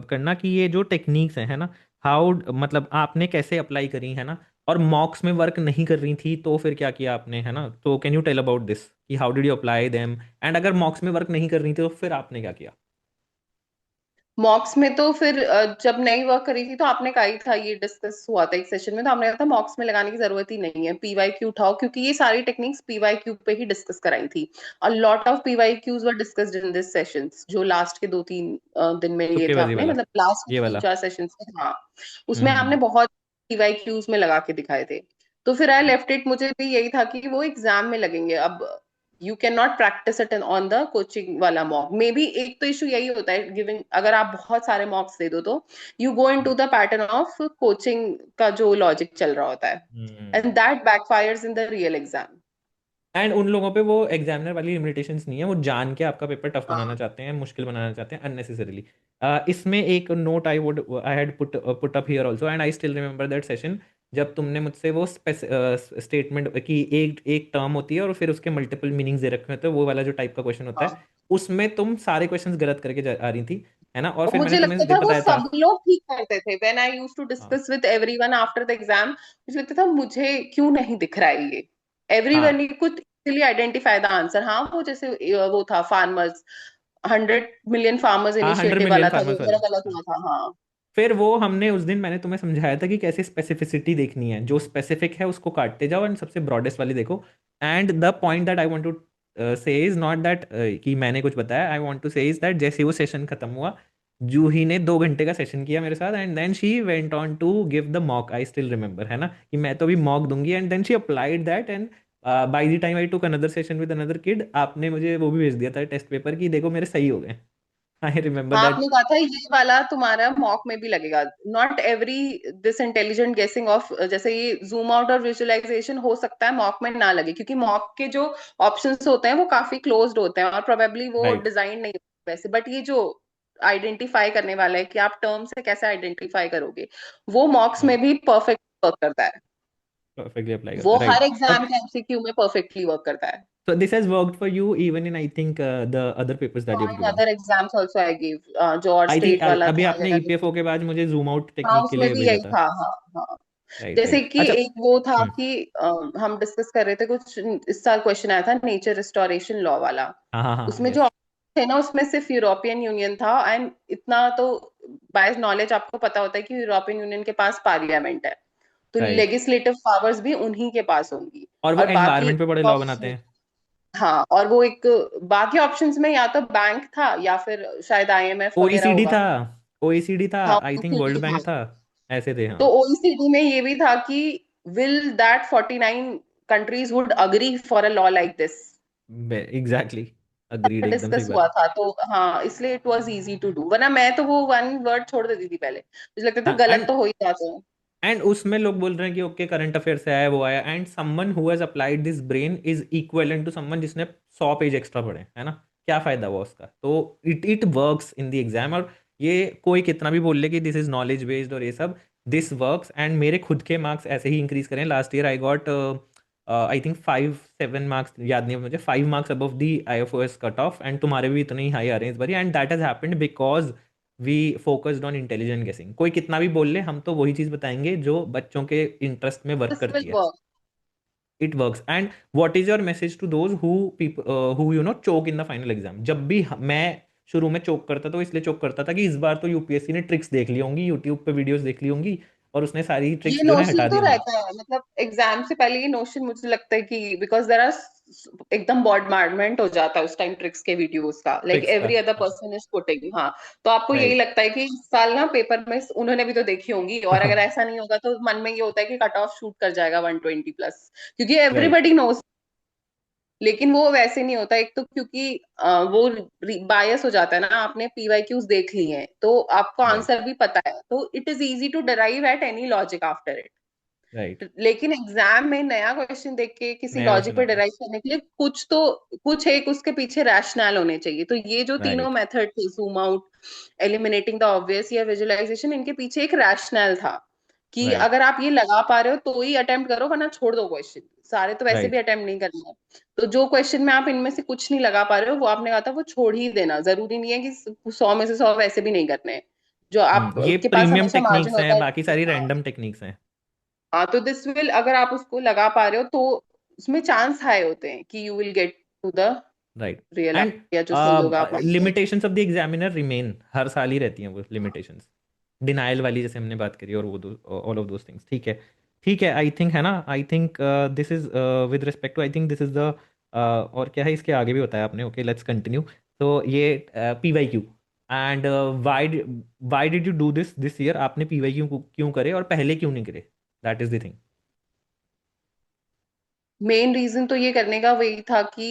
करना, कि ये जो टेक्निक्स हैं, है ना, हाउ, मतलब आपने कैसे अप्लाई करी, है ना? और मॉक्स में वर्क नहीं कर रही थी तो फिर क्या किया आपने, है ना? तो can you tell about this कि how did you apply them, and अगर मॉक्स में वर्क नहीं कर रही थी तो फिर आपने क्या किया? मॉक्स में तो फिर जब नई वर्क करी थी तो आपने कहा ही था, ये डिस्कस हुआ था एक सेशन में, तो आपने कहा था मॉक्स में लगाने की जरूरत ही नहीं है, पीवाईक्यू उठाओ, क्योंकि ये सारी टेक्निक्स पीवाईक्यू पे ही डिस्कस कराई थी। अ lot of PYQs were discussed in this sessions, जो लास्ट के 2-3 दिन में लिए थे तुक्केबाजी आपने, वाला, मतलब लास्ट ये तीन वाला। चार सेशंस में, हाँ। उसमें आपने हम्म। बहुत पीवाईक्यूज में लगा के दिखाए थे। तो फिर आई लेफ्ट इट, मुझे भी यही था कि वो एग्जाम में लगेंगे। अब you can not practice it on the coaching वाला मॉक। मे बी एक तो इशू यही होता है, गिविंग अगर आप बहुत सारे मॉक्स दे दो तो you go into the pattern of coaching का जो लॉजिक चल रहा होता है, and hmm. That backfires in the real exam. And उन लोगों पे वो एग्जामिनर वाली लिमिटेशंस नहीं है, वो जान के आपका पेपर टफ बनाना हाँ चाहते हैं, मुश्किल बनाना चाहते हैं अननेसेसरीली। इसमें एक note I had put up here also, and I still remember that session, जब तुमने मुझसे वो स्टेटमेंट की एक एक टर्म होती है और फिर उसके मल्टीपल मीनिंग्स दे रखे होते हैं, वो वाला जो टाइप का क्वेश्चन होता है, हाँ। उसमें तुम सारे क्वेश्चंस गलत करके आ रही थी, है ना? और और फिर मैंने मुझे लगता तुम्हें था वो बताया था। सब लोग ठीक करते थे, व्हेन आई यूज्ड टू हाँ discuss with everyone after the exam, मुझे लगता था मुझे क्यों नहीं दिख रहा है ये। एवरीवन हाँ could easily identify the answer. हाँ, वो जैसे वो था फार्मर्स, 100 मिलियन फार्मर्स हाँ, हंड्रेड इनिशिएटिव मिलियन वाला था, वो फार्मर्स मेरा वाला। गलत हाँ। हुआ था, हाँ। फिर वो हमने उस दिन मैंने तुम्हें समझाया था कि कैसे स्पेसिफिसिटी देखनी है, जो स्पेसिफिक है उसको काटते जाओ एंड सबसे ब्रॉडेस्ट वाली देखो। And the point that I want to say is not that कि मैंने कुछ बताया, I want to say is that जैसे वो सेशन खत्म हुआ, जूही ने 2 घंटे का सेशन किया मेरे साथ, and then she went on to give the mock. I still remember, है ना, कि मैं तो अभी मॉक दूंगी, and then she applied that, and by the time I took another session with another kid, आपने मुझे वो भी भेज दिया था टेस्ट पेपर कि देखो मेरे सही हो गए। आई रिमेंबर हाँ, दैट। आपने कहा था ये वाला तुम्हारा मॉक में भी लगेगा। नॉट एवरी दिस इंटेलिजेंट गेसिंग ऑफ, जैसे ये जूम आउट और विजुअलाइजेशन हो सकता है मॉक में ना लगे, क्योंकि मॉक के जो ऑप्शंस होते हैं वो काफी क्लोज्ड होते हैं और प्रोबेबली वो राइट। डिजाइन नहीं होते वैसे। बट ये जो आइडेंटिफाई करने वाला है कि आप टर्म से कैसे आइडेंटिफाई करोगे, वो मॉक्स में राइट। भी परफेक्ट वर्क करता है। परफेक्टली अप्लाई वो करता है, हर राइट। एग्जाम के एमसीक्यू में परफेक्टली वर्क करता है। So this has worked for you even in, I think, the other papers that हाँ, you've in given. Other exams also I give, जो और आई थिंक स्टेट वाला अभी था आपने या ईपीएफओ के बाद मुझे जूम आउट हाँ, टेक्निक के उसमें लिए भी भेजा यही था। था। हाँ हाँ। राइट, जैसे राइट, कि अच्छा। एक वो था हम्म। कि हम डिस्कस कर रहे थे कुछ, इस साल क्वेश्चन आया था नेचर रिस्टोरेशन लॉ वाला। हाँ, हाँ, हाँ, उसमें जो यस। option थे ना, उसमें सिर्फ यूरोपियन यूनियन था, एंड इतना तो बाय नॉलेज आपको पता होता है कि यूरोपियन यूनियन के पास पार्लियामेंट है, तो राइट। लेजिस्लेटिव पावर्स भी उन्हीं के पास होंगी। और वो और बाकी एनवायरनमेंट पे बड़े लॉ बनाते हैं। हाँ, और वो एक बाकी ऑप्शंस में या तो बैंक था या फिर शायद आईएमएफ वगैरह ओईसीडी था। होगा। ओईसीडी था। हाँ, आई थिंक वर्ल्ड OECD था। बैंक था। ऐसे थे, हाँ। तो ओईसीडी में ये भी था कि will that 49 countries would agree for a law like this, exactly. Agreed, एकदम सही डिस्कस बात हुआ है। था। तो हाँ, इसलिए it was easy to do, वरना मैं तो वो वन वर्ड छोड़ देती थी पहले, मुझे लगता था हाँ। गलत तो हो ही जाते हैं। एंड उसमें लोग बोल रहे हैं कि ओके करंट अफेयर से आया, वो आया, and someone who has applied this brain is equivalent to someone जिसने 100 पेज एक्स्ट्रा पढ़े, है ना? क्या फायदा हुआ उसका? तो it it works in the exam. और ये कोई कितना भी बोल ले कि दिस इज नॉलेज बेस्ड और ये सब, दिस वर्क्स। एंड मेरे खुद के मार्क्स ऐसे ही इंक्रीज करें। Last year I got I think 5-7 marks, याद नहीं है मुझे, 5 marks above the IFOS cut off, and तुम्हारे भी इतने ही हाई आ रहे हैं इस बार, and that has happened because we focused on intelligent guessing. कोई कितना भी बोल ले, हम तो वही चीज बताएंगे जो बच्चों के इंटरेस्ट में वर्क दिस विल करती है। Work. It works. And what is your message to those who choke in the final exam? जब भी मैं शुरू में चोक करता था, वो इसलिए चोक करता था कि इस बार तो यूपीएससी ने ट्रिक्स देख ली होंगी, यूट्यूब पे वीडियोस देख ली होंगी, और उसने सारी ये ट्रिक्स जो है नोशन हटा दी तो होंगी। रहता है, मतलब एग्जाम से पहले ये नोशन मुझे लगता है कि बिकॉज देर आर एकदम बॉmbardment हो जाता है उस टाइम ट्रिक्स के वीडियोस का, लाइक ट्रिक्स का, एवरी अदर हाँ। Person is putting. हाँ, तो आपको यही राइट। लगता है कि इस साल ना पेपर में उन्होंने भी तो देखी होंगी, और अगर ऐसा नहीं होगा तो मन में ये होता है कि कट ऑफ शूट कर जाएगा 120 प्लस, क्योंकि राइट। Everybody knows. लेकिन वो वैसे नहीं होता, एक तो क्योंकि वो बायस हो जाता है ना, आपने पीवाईक्यूज देख ली हैं तो आपको राइट। आंसर भी पता है, तो it is easy to derive at any logic after it. Right. लेकिन एग्जाम में नया क्वेश्चन देख के किसी नया लॉजिक क्वेश्चन पे आता है। डिराइव करने के लिए कुछ तो, कुछ एक उसके पीछे रैशनल होने चाहिए। तो ये जो तीनों राइट। मेथड थे, zoom out, eliminating the obvious या विजुअलाइजेशन, इनके पीछे एक रैशनल था कि राइट। अगर आप ये लगा पा रहे हो तो ही अटेम्प्ट करो, वरना छोड़ दो क्वेश्चन, सारे तो वैसे भी राइट। अटेम्प्ट नहीं करना है। तो जो क्वेश्चन में आप इनमें से कुछ नहीं लगा पा रहे हो, वो आपने कहा था वो छोड़ ही देना, जरूरी नहीं है कि 100 में से 100 वैसे भी नहीं करने हैं, जो आप ये के पास प्रीमियम हमेशा मार्जिन टेक्निक्स होता हैं, है। बाकी सारी हाँ रैंडम टेक्निक्स हैं। हाँ, तो दिस विल, अगर आप उसको लगा पा रहे हो तो उसमें चांस हाई होते हैं कि you will get to the right. Real and या जो सही होगा आप मान लो। Limitations of the examiner remain, हर साल ही रहती हैं वो लिमिटेशंस, डिनाइल वाली जैसे हमने बात करी, और वो ऑल ऑफ दोस थिंग्स। ठीक है, ठीक है, आई थिंक है ना, I think this is with respect to, I think this is the, और क्या है इसके आगे भी बताया आपने, ओके लेट्स कंटिन्यू। तो ये P Y Q, and why did you do this this year, आपने पी वाई क्यू क्यों करे और पहले क्यों नहीं करे, that is the thing. Main reason तो ये करने का वही था कि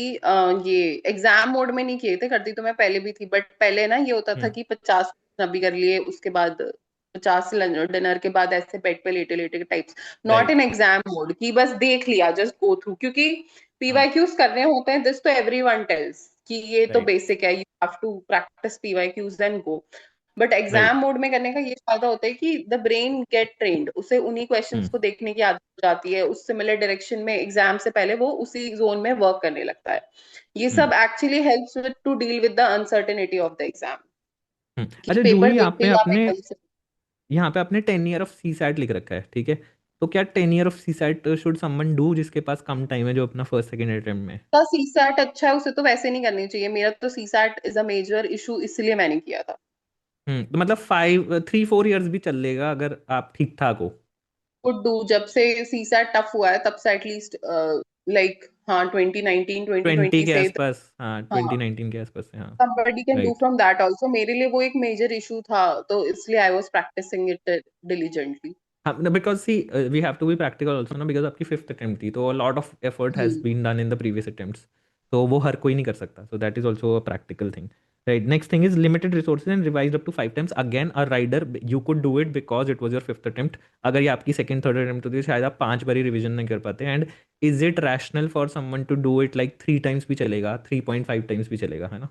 ये एग्जाम मोड में नहीं किए थे, करती तो मैं पहले भी थी, बट पहले ना ये होता था हम्म। कि 50 अभी कर लिए, उसके बाद 50 डिनर के बाद ऐसे बेड पे लेटे लेटे के types. Not in right. Exam mode की बस देख लिया, जस्ट गो थ्रू, क्योंकि हाँ। पीवाईक्यूज करने होते हैं, दिस तो एवरीवन टेल्स कि ये तो राइट। बेसिक है, you have to practise PYQs then go. But exam right. Mode में करने का ये फायदा होता है कि द ब्रेन गेट ट्रेन्ड, उसे उन्हीं क्वेश्चंस हम्म। को देखने की आदत हो जाती है, उस सिमिलर डायरेक्शन में एग्जाम से पहले वो उसी जोन में वर्क करने लगता है। ये हम्म। सब actually helps with two deal with the uncertainty of the exam, कि अच्छा पेपर जूही, यहाँ देखते पे ही आप आपने, एकदम से। यहाँ पे आपने 10 ईयर ऑफ सी सैट लिख रखा है, ठीक है। तो क्या 10 year of CSAT should someone do जिसके पास कम टाइम है, जो अपना फर्स्ट सेकेंड अटेम्प्ट में है? का सीसैट अच्छा है, उसे तो वैसे नहीं करनी चाहिए, मेरा तो CSAT is a major issue, इसलिए मैंने किया था। तो मतलब 3-4 ईयर्स भी चल लेगा अगर आप ठीक ठाक हो। कुड डू, जब से सीसैट टफ हुआ है तब से एटलीस्ट, लाइक हाँ 2019 ट्वेंटी 2020 के से। आसपास, हाँ हाँ, 2019 के आसपास से, हाँ। somebody can do right. from that also, मेरे लिए वो एक मेजर इशू था, तो इसलिए I was practicing it diligently. हाँ, because see we have to be practical also ना, बिकॉज आपकी फिफ्थ अटेम्प्ट थी, तो lot of effort has hmm. Been done in the previous attempts, तो वो हर कोई नहीं कर सकता, so that is also a practical thing. Right, next thing is limited resources and revise up to 5 times again a rider, you could do it because it was your fifth attempt. अगर ये आपकी second third attempt होती है, शायद आप 5 बार ही revision नहीं कर पाते। And is it rational for someone to do it like 3 times भी चलेगा, 3.5 टाइम्स भी चलेगा, है ना?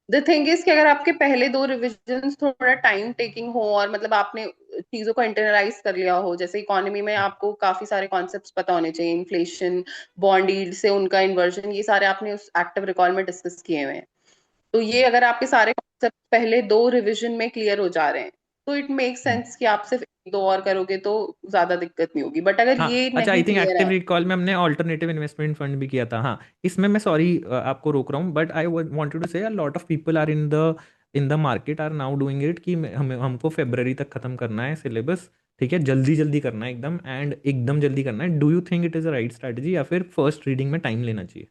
द थिंग इज कि अगर आपके पहले दो रिविजन्स थोड़ा टाइम टेकिंग हो, और मतलब आपने चीजों को इंटरनलाइज कर लिया हो, जैसे इकोनॉमी में आपको काफी सारे कॉन्सेप्ट्स पता होने चाहिए, इन्फ्लेशन, बॉन्ड यील्ड से उनका इन्वर्जन, ये सारे आपने उस एक्टिव रिकॉल में डिस्कस किए हुए हैं। तो ये अगर आपके सारे कॉन्सेप्ट पहले दो रिवीजन में क्लियर हो जा रहे हैं, तो इट मेक सेंस कि आप सिर्फ एक दो और करोगे तो ज्यादा दिक्कत नहीं होगी, बट अगर ये हाँ, अच्छा, आई नहीं थिंक क्लियर एक्टिव है। रिकॉल में हमने ऑल्टरनेटिव इन्वेस्टमेंट फंड भी किया था, हाँ। इसमें मैं सॉरी आपको रोक रहा हूँ, but I wanted to say a lot of people are in the market are now doing it, कि हमें हमको फेब्रवरी तक खत्म करना है सिलेबस, ठीक है, जल्दी जल्दी करना है एकदम, एंड एकदम जल्दी करना है। Do you think it is a right strategy, या फिर फर्स्ट रीडिंग में टाइम लेना चाहिए?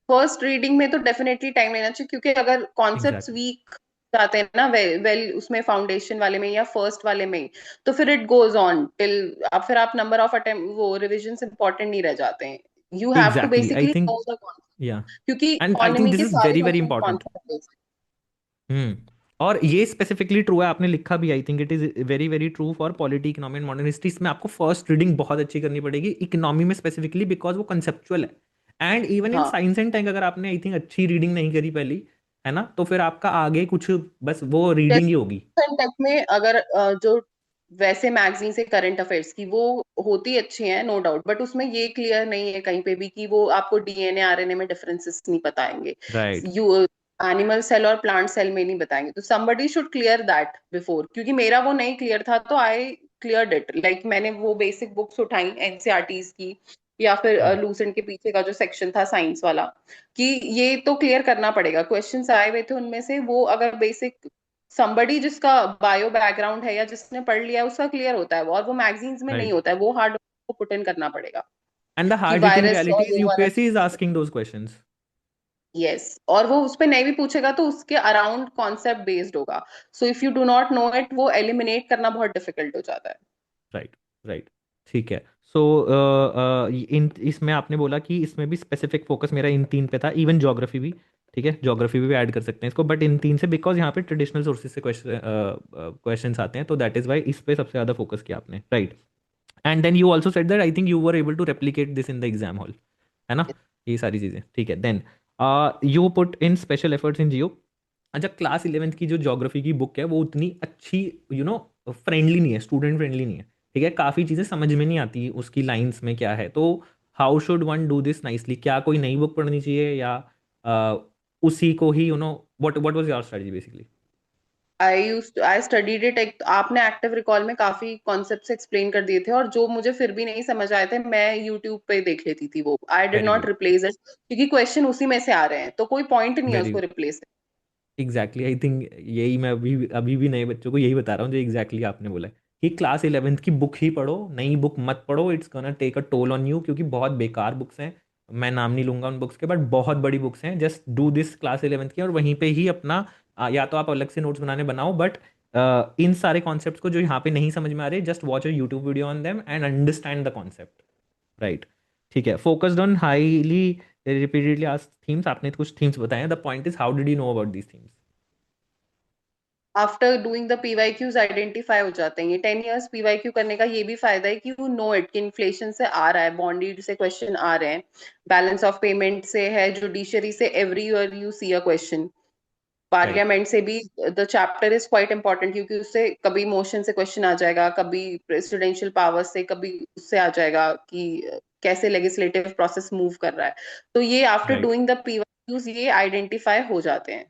फर्स्ट रीडिंग में तो डेफिनेटली टाइम लेना चाहिए, क्योंकि अगर कॉन्सेप्ट्स एग्जैक्टली। वीक जाते हैं ना वेल उसमें फाउंडेशन वाले में या फर्स्ट वाले में, तो फिर इट गोज ऑन टिल, अब फिर आप नंबर ऑफ अटेम्प्ट वो रिविजन इंपॉर्टेंट नहीं रह जाते हैं। You have to exactly, I basically think, know the concept, या, क्योंकि and I think economy this के इज सारे very very question important. Concept. और ये स्पेसिफिकली ट्रू है, आपने लिखा भी, I think it is very very true for polity, economy and modern history. इसमें आपको फर्स्ट रीडिंग बहुत अच्छी करनी पड़ेगी इकोनॉमी में स्पेसिफिकली, बिकॉज वो कंसेप्चुअल है। एंड इवन इन हाँ, साइंस एंड टेक, अगर आपने आई थिंक अच्छी रीडिंग नहीं करी पहली, है ना, तो फिर आपका आगे कुछ, बस वो रीडिंग ही होगी। टेक में अगर जो वैसे मैगजीन से करंट अफेयर्स की वो होती अच्छी हैं नो डाउट, बट उसमें ये क्लियर नहीं है कहीं पे भी कि वो आपको डीएनए आरएनए में डिफरेंसेस नहीं बताएंगे, राइट। यू एनिमल सेल और प्लांट सेल में नहीं बताएंगे, तो somebody should clear that before, क्योंकि मेरा वो नहीं क्लियर था, तो आई क्लियर्ड इट, लाइक मैंने वो बेसिक बुक्स उठाई एनसीईआरटीज की, या फिर लूसेंट के पीछे का जो सेक्शन था साइंस वाला, कि ये तो क्लियर करना पड़ेगा, क्वेश्चंस आए हुए थे उनमें से, वो अगर बेसिक somebody जिसका बायो बैकग्राउंड है या जिसने पढ़ लिया है उसका क्लियर होता है वो, और वो मैगजीन्स में नहीं राइट। होता है, वो हार्ड को पुट इन करना पड़ेगा एंड द कि हार्ड हिटिंग वायरस रियलिटी और इज वो वाला। UPSC is asking those questions. Yes, और वो उस पे नहीं भी पूछेगा तो उसके अराउंड कॉन्सेप्ट बेस्ड होगा, so if you do not know it वो एलिमिनेट करना बहुत डिफिकल्ट हो जाता है। राइट। राइट। ठीक है। सो इन इसमें आपने बोला कि इसमें भी स्पेसिफिक फोकस मेरा इन तीन पे था, इवन ज्योग्राफी भी, ठीक है, ज्योग्राफी भी ऐड कर सकते हैं इसको, बट इन तीन से, बिकॉज यहाँ पे ट्रेडिशनल सोर्सेज से क्वेश्चंस आते हैं, तो दैट इज वाई इस पे सबसे ज़्यादा फोकस किया आपने, right. And then you also said that I think you were able to replicate this in the exam hall, है ना, ये सारी चीज़ें, ठीक है। Then you put in special efforts in geo. अच्छा, क्लास 11th की जो ज्योग्राफी की बुक है वो उतनी अच्छी, फ्रेंडली नहीं है, स्टूडेंट फ्रेंडली नहीं है, ठीक है, काफ़ी चीज़ें समझ में नहीं आती उसकी लाइंस में क्या है। तो how should one do this nicely, क्या कोई नई बुक पढ़नी चाहिए, या अ, उसी को ही, what what was your strategy basically? I studied it. आपने एक्टिव रिकॉल में काफी कॉन्सेप्ट्स एक्सप्लेन कर दिए थे, और जो मुझे फिर भी नहीं समझ आए थे मैं यूट्यूब पे देख लेती थी वो। I did very not good. Replace it, क्योंकि क्वेश्चन उसी में से आ रहे हैं तो कोई पॉइंट नहीं है वेरी उसको रिप्लेस। एग्जैक्टली आई थिंक यही मैं अभी भी नए बच्चों को यही बता रहा हूँ जो एग्जैक्टली आपने बोला है कि क्लास 11th की बुक ही पढ़ो, नई बुक मत पढ़ो। It's gonna take a toll on you, क्योंकि बहुत बेकार बुक्स हैं। मैं नाम नहीं लूंगा उन बुक्स के, बट बहुत बड़ी बुक्स हैं। Just do this class 11th की, और वहीं पे ही अपना या तो आप अलग से नोट्स बनाने बनाओ, बट इन सारे कॉन्सेप्ट्स को जो यहाँ पे नहीं समझ में आ रहे, just watch a YouTube video on them and understand the concept. Right. ठीक है। Focused on highly repeatedly asked themes, आपने कुछ थीम्स बताए हैं। The point is how did you know about these themes? After doing the PYQs identify हो जाते हैं। ये 10 years पीवाईक्यू करने का ये भी फायदा है कि यू नो इट, कि इन्फ्लेशन से आ रहा है, बॉन्डिड से क्वेश्चन आ रहे हैं, बैलेंस ऑफ पेमेंट से है, जुडिशरी से every year you see a question, right. Parliament से भी। The chapter is quite important, क्योंकि उससे कभी मोशन से क्वेश्चन आ जाएगा, कभी प्रेसिडेंशियल पावर से, कभी उससे आ जाएगा कि कैसे लेजिस्लेटिव प्रोसेस मूव कर रहा है। तो ये after right. Doing the PYQs ये आइडेंटिफाई हो जाते हैं।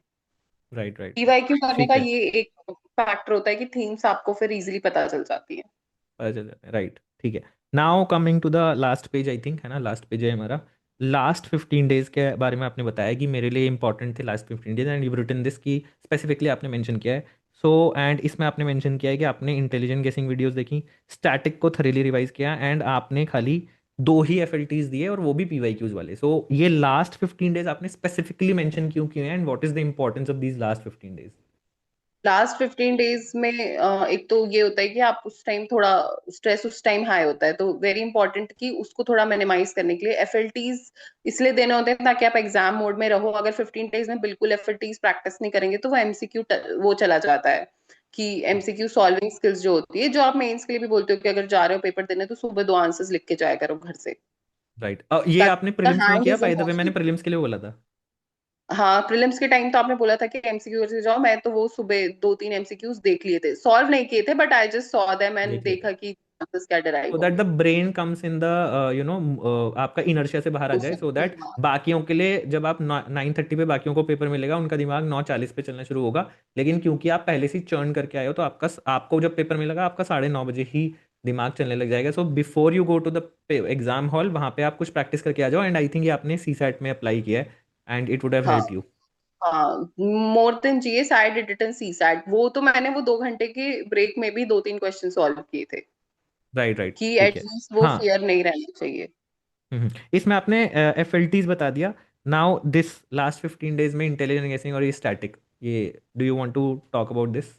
राइट। राइट। पीवाईक्यू करने ठीक का है। ये एक फैक्टर होता है कि थीम्स आपको फिर इजीली पता चल जाती है। पता चल जाता है। राइट। ठीक है। Now coming to the last page, I think है ना, लास्ट पेज है हमारा। लास्ट 15 डेज के बारे में आपने बताया कि मेरे लिए इंपॉर्टेंट थे last 15 days, and you written this की स्पेसिफिकली आपने मेंशन किया है। सो एंड इसमें आपने मेंशन किया है कि आपने इंटेलिजेंट गेसिंग वीडियोस देखी, स्टैटिक को थरीली रिवाइज किया, एंड आपने खाली दो ही एफएलटीज दिए, और वो भी पीवाईक्यूज वाले। सो ये लास्ट 15 डेज आपने स्पेसिफिकली मेंशन क्यों किए हैं, and what is the importance of these last 15 days? Last 15 days में एक तो ये होता है कि आप उस टाइम थोड़ा स्ट्रेस उस टाइम हाई होता है, तो वेरी इंपॉर्टेंट कि उसको थोड़ा मिनिमाइज करने के लिए एफएलटीज इसलिए देने होते हैं ताकि आप एग्जाम मोड में रहो। अगर 15 डेज में बिल्कुल एफएलटीज प्रैक्टिस नहीं करेंगे तो वो एमसीक्यू वो चला जाता है, कि एमसीक्यू सॉल्विंग स्किल्स जो होती है, जो आप मेंस के लिए भी बोलते हो कि अगर जा रहे हो पेपर देने तो सुबह दो आंसर्स लिख के जाया करो घर से, राइट। ये आपने ताकि प्रीलिम्स में हैंड किया, इज बाय द वे मैंने इम्पॉसिबल। प्रीलिम्स के लिए बोला था। हाँ, प्रीलिम्स के टाइम तो आपने बोला था कि एमसीक्यू करके जाओ, मैं तो वो सुबह दो तीन एमसीक्यूज देख लिए थे, सॉल्व नहीं किए थे, but I just saw them and देख लेते, देखा कि आंसर्स क्या सो डिराइव दैट होंगे। The brain comes in the आपका इनर्शिया से बाहर आ जाए, सो दैट हाँ बाकियों के लिए जब आप 9:30 पे बाकियों को पेपर मिलेगा, उनका दिमाग 9:40 पे चलना शुरू होगा। लेकिन क्योंकि आप पहले से चर्न करके आए हो, तो आपको जब पेपर मिलेगा आपका 9:30 बजे ही दिमाग चलने लग जाएगा। So before you go to the exam hall, वहाँ पे आप कुछ प्रैक्टिस करके आ जाओ, एंड आई थिंक ये आपने सी सेट में अप्लाई किया है, एंड इट वुड हैव हाँ हेल्प यू। हाँ, more than GS I did it in CSAT. वो तो मैंने वो 2 घंटे के ब्रेक में भी दो तीन क्वेश्चन सॉल्व किए थे, राइट। राइट। कि ठीक है। एटलीस्ट वो हाँ। फियर नहीं रहना चाहिए। इसमें आपने एफएलटीज बता दिया। नाउ दिस लास्ट 15 डेज में इंटेलिजेंट गेसिंग और ये स्टैटिक, ये do you want to talk about this?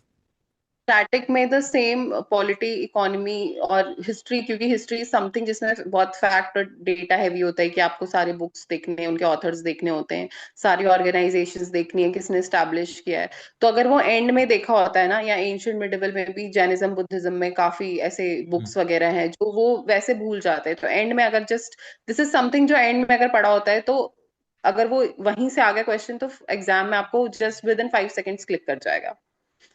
Static में द सेम पॉलिटी, इकोनॉमी और हिस्ट्री, क्योंकि हिस्ट्री समथिंग जिसमें बहुत फैक्ट और डेटा हैवी होता है, कि आपको सारे बुक्स देखने हैं, उनके ऑथर्स देखने होते हैं, सारी ऑर्गेनाइजेशंस देखनी है, किसने स्टैब्लिश किया है। तो अगर वो एंड में देखा होता है ना, या एंशियंट मिडिवल में भी जैनिज्म बुद्धिज्म में काफी ऐसे बुक्स वगैरह हैं जो वो वैसे भूल जाते हैं, तो एंड में अगर जस्ट दिस इज समथिंग जो एंड में अगर पढ़ा होता है, तो अगर वो वहीं से आ गया क्वेश्चन तो एग्जाम में आपको just with in 5 seconds click कर जाएगा,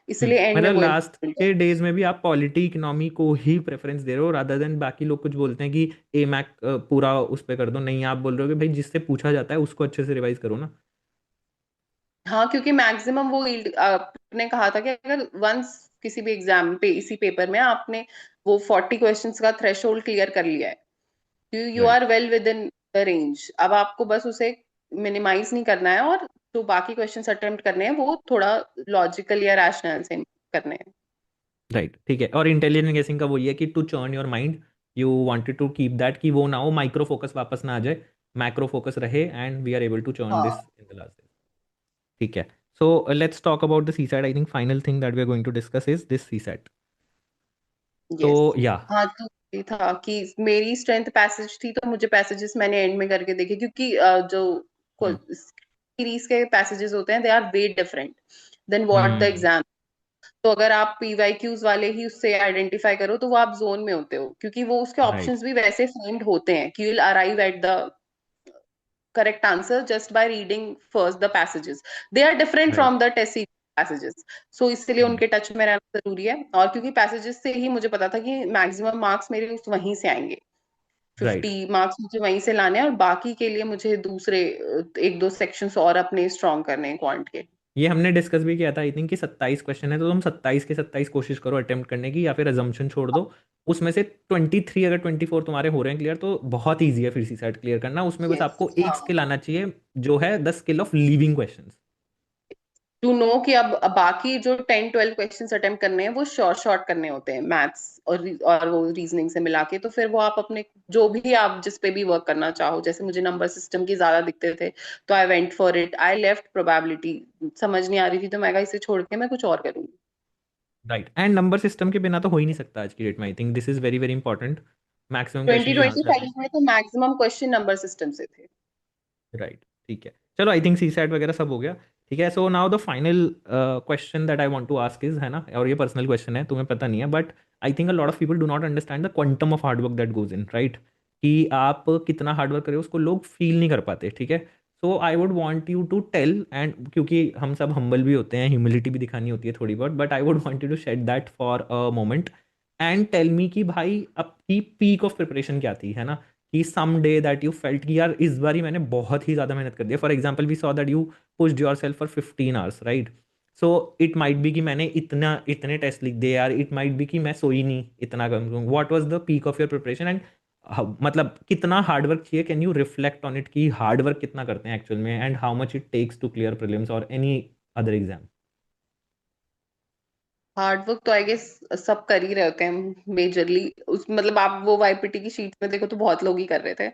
इसलिए एंड में मतलब वो लास्ट इम्पोर्टेंट है। के डेज में भी आप पॉलिटी इकोनॉमी को ही प्रेफरेंस दे रहे हो, रादर देन बाकी लोग कुछ बोलते हैं कि ए मैक पूरा उस पे कर दो, नहीं आप बोल रहे हो कि भाई जिससे पूछा जाता है उसको अच्छे से रिवाइज करो ना। हाँ, क्योंकि मैक्सिमम वो आपने कहा था कि अगर वंस किसी भी एग्जाम पे इसी पेपर में आपने वो 40 क्वेश्चंस का थ्रेशोल्ड क्लियर कर लिया है, you right. Are well within the range. अब आपको बस उसे मिनिमाइज नहीं करना है, और जो बाकी क्वेश्चंस अटेम्प्ट करने हैं वो थोड़ा लॉजिकल या रैशनल से करने हैं। राइट। ठीक है। और इंटेलिजेंट गेसिंग का वो ये है कि to churn your mind, you wanted to keep that, कि वो ना हो माइक्रो फोकस वापस ना आ जाए, मैक्रो फोकस रहे, and we are able to churn this हाँ। In the last. ठीक है। So let's talk about the C set. I think final thing that we are going to discuss is this C set. तो yes. Yeah. हाँ, तो ये था कि मेरी स्ट्रेंथ पैसेज थी, तो मुझे पैसेजेस मैंने एंड में करके देखे, क्योंकि जो हम्म। सीरीज के पैसेजेस होते हैं they are way different than what the hmm. Exam. तो अगर आप पीवाईक्यूज वाले ही उससे आइडेंटिफाई करो तो वो आप जोन में होते हो, क्योंकि वो उसके राइट। ऑप्शंस भी वैसे फ्रेम्ड होते हैं कि you will arrive at the correct answer just by reading first the passages. They are different right. From the test passages. So इसलिए उनके टच में रहना जरूरी है, और क्योंकि पैसेजेस से ही मुझे पता था कि मैक्सिमम मार्क्स मेरे उस वहीं से आएंगे, राइट। 50 मार्क्स मुझे वहीं से लाने हैं, और बाकी के लिए मुझे दूसरे एक दो सेक्शंस और अपने स्ट्रॉन्ग करने हैं क्वांट के। ये हमने डिस्कस भी किया था आई थिंक कि 27 क्वेश्चन है, तो तुम 27 के 27 कोशिश करो अटेम्प्ट करने की, या फिर अजम्पशन छोड़ दो। उसमें से 23 अगर 24 तुम्हारे हो रहे हैं क्लियर तो बहुत ईजी है फिर सी सेट क्लियर करना। उसमें बस यस, आपको एक हाँ। स्किल आना चाहिए, जो है the skill of leaving question. To know कि अब बाकी जो 10-12 क्वेश्चंस अटेम्प्ट करने हैं वो शॉर्ट शॉर्ट करने होते हैं, मैथ्स और वो रीजनिंग से मिला के। तो फिर वो आप अपने जो भी आप जिस पे भी वर्क करना चाहो, जैसे मुझे नंबर सिस्टम की ज्यादा दिखते थे तो आई went for it, I left probability. समझ नहीं आ रही थी तो मैं कहा इसे छोड़ के मैं कुछ और करूंगी। राइट, एंड नंबर सिस्टम के बिना तो हो ही नहीं सकता आज की डेट में। आई think this is very very important. Maximum twenty question twenty यहाँ से आते हैं। फाइव में तो मैक्सिमम क्वेश्चन नंबर सिस्टम से थे। राइट, ठीक है। चलो आई थिंक सी सेट वगैरह सब हो गया। ठीक है, so now the final question that I want to ask is, है ना, और ये पर्सनल क्वेश्चन है, तुम्हें पता नहीं है, but I think a lot of people do not understand the quantum of hard work that goes in, right? कि आप कितना हार्डवर्क करें उसको लोग फील नहीं कर पाते। ठीक है, so I would want you to tell, and क्योंकि हम सब हम्बल भी होते हैं, ह्यूमिलिटी भी दिखानी होती है थोड़ी बहुत, but I would want you to shed that for a moment and tell me कि भाई आपकी पीक ऑफ प्रिपरेशन क्या थी, है ना? कि some day that you felt कि यार इस बार ही मैंने बहुत ही ज़्यादा मेहनत कर दिया। For example we saw that you pushed yourself for 15 hours, right? So it might be कि मैंने इतने टेस्ट लिख दिए यार, इट माइट बी कि मैं सोई नहीं इतना कम। What was the peak of your preparation and मतलब कितना हार्डवर्क चाहिए? Can you reflect on it कि हार्डवर्क कितना करते हैं एक्चुअल में, and how much it takes to clear prelims और any other exam? Hard work तो आई गेस सब कर ही रहे होते हैं मेजरली। उस मतलब आप वो वाईपीटी की शीट में देखो तो बहुत लोग ही कर रहे थे।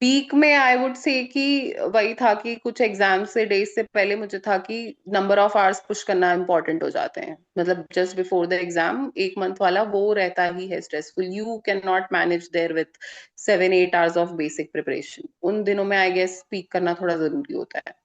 पीक में आई वुड से कि वही था कि कुछ एग्जाम से डेज से पहले मुझे था कि नंबर ऑफ आवर्स पुश करना इंपॉर्टेंट हो जाते हैं। मतलब जस्ट बिफोर द एग्जाम एक मंथ वाला वो रहता ही है stressful, you can not manage there with 7-8 hours of basic preparation. उन दिनों में आई गेस पीक करना थोड़ा जरूरी होता है,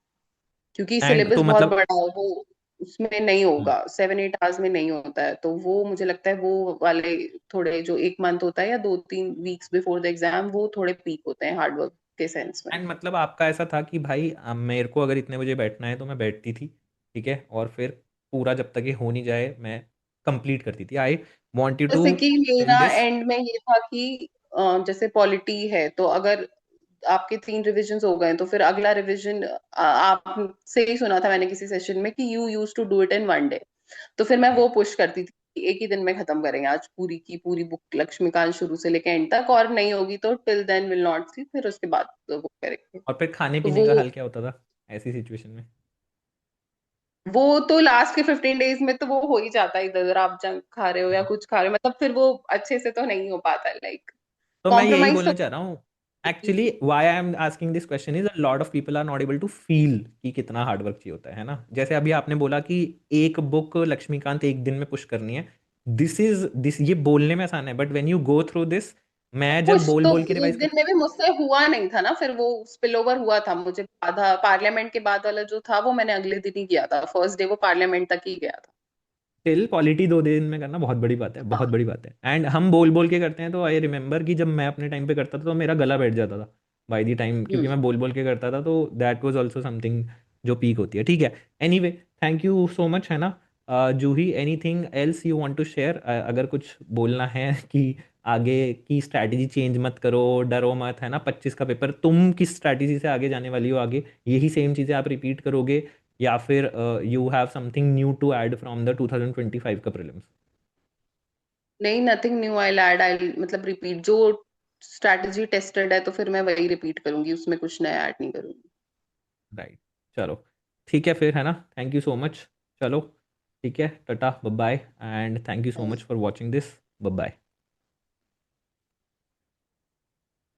क्योंकि एंड सिलेबस तो बहुत मतलब बड़ा है वो, उसमें नहीं होगा 7-8 आवर्स में नहीं होता है। तो वो मुझे लगता है वो वाले थोड़े जो एक मंथ होता है या 2-3 वीक्स बिफोर द एग्जाम वो थोड़े पीक होते हैं हार्डवर्क के सेंस में। एंड मतलब आपका ऐसा था कि भाई मेरे को अगर इतने बजे बैठना है तो मैं बैठती थी, ठीक है, और फिर पूरा जब तक ये हो नहीं जाए मैं कंप्लीट करती थी। आई वांट यू टू जैसे कि टेल मेरा दिस। एंड में ये था कि जैसे पॉलिटी है तो अगर आपके 3 रिविजन हो गए तो फिर अगला रिविजन आप से ही सुना था मैंने किसी सेशन में कि you use to do it in 1 day. तो फिर मैं वो पुश करती थी कि एक ही दिन में खत्म करेंगे आज पूरी की पूरी बुक लक्ष्मीकांत शुरू से लेकर एंड तक, और नहीं होगी तो टिल देन विल नॉट सी, फिर उसके बाद तो वो करेंगे। और फिर खाने तो पीने वो का हाल क्या होता था ऐसी सिचुएशन में? वो तो लास्ट के 15 डेज में तो वो हो ही जाता है, इधर उधर आप जंक खा रहे हो या कुछ खा रहे हो, मतलब फिर वो अच्छे से तो नहीं हो पाता, लाइक तो मैं यही कॉम्प्रोमाइज तो। बोलना चाह रहा हूँ। Actually why I am asking this question is a lot of people are not able to feel कि कितना हार्डवर्क चाहिए होता है ना? जैसे अभी आपने बोला कि एक बुक लक्ष्मीकांत एक दिन में पुश करनी है। दिस ये बोलने में आसान है, but when you go through this, मैं जब पुश बोल तो बोल के रिवाइज एक दिन कर। में भी मुझसे हुआ नहीं था ना, फिर वो स्पिल ओवर हुआ था मुझे। आधा पार्लियामेंट के बाद वाला जो था वो मैंने अगले दिन ही किया था, फर्स्ट डे वो पार्लियामेंट तक ही गया था। स्टिल क्वालिटी 2 दिन में करना बहुत बड़ी बात है, बहुत हाँ। बड़ी बात है। एंड हम बोल बोल के करते हैं, तो आई रिमेंबर कि जब मैं अपने टाइम पे करता था तो मेरा गला बैठ जाता था बाई दी टाइम, क्योंकि हम्म। मैं बोल बोल के करता था। तो दैट वाज आल्सो समथिंग जो पीक होती है। ठीक है, anyway, thank you so much, है ना? Juhi, anything else you want to share? अगर कुछ बोलना है कि आगे की स्ट्रैटेजी चेंज मत करो, डरो मत, है ना? 25 का पेपर, तुम किस स्ट्रैटेजी से आगे जाने वाली हो? आगे यही सेम चीज़ें आप रिपीट करोगे, या फिर you have something new to add from the 2025 का प्रीलिम्स? नहीं, nothing new, I add, I मतलब रिपीट जो स्ट्रैटेजी टेस्टेड है तो फिर मैं वही रिपीट करूंगी, उसमें कुछ नया ऐड नहीं करूंगी। राइट, चलो, ठीक है फिर, है ना? Thank you so much. चलो, ठीक है, tata, bye bye, and thank you so much for watching this. Bye bye.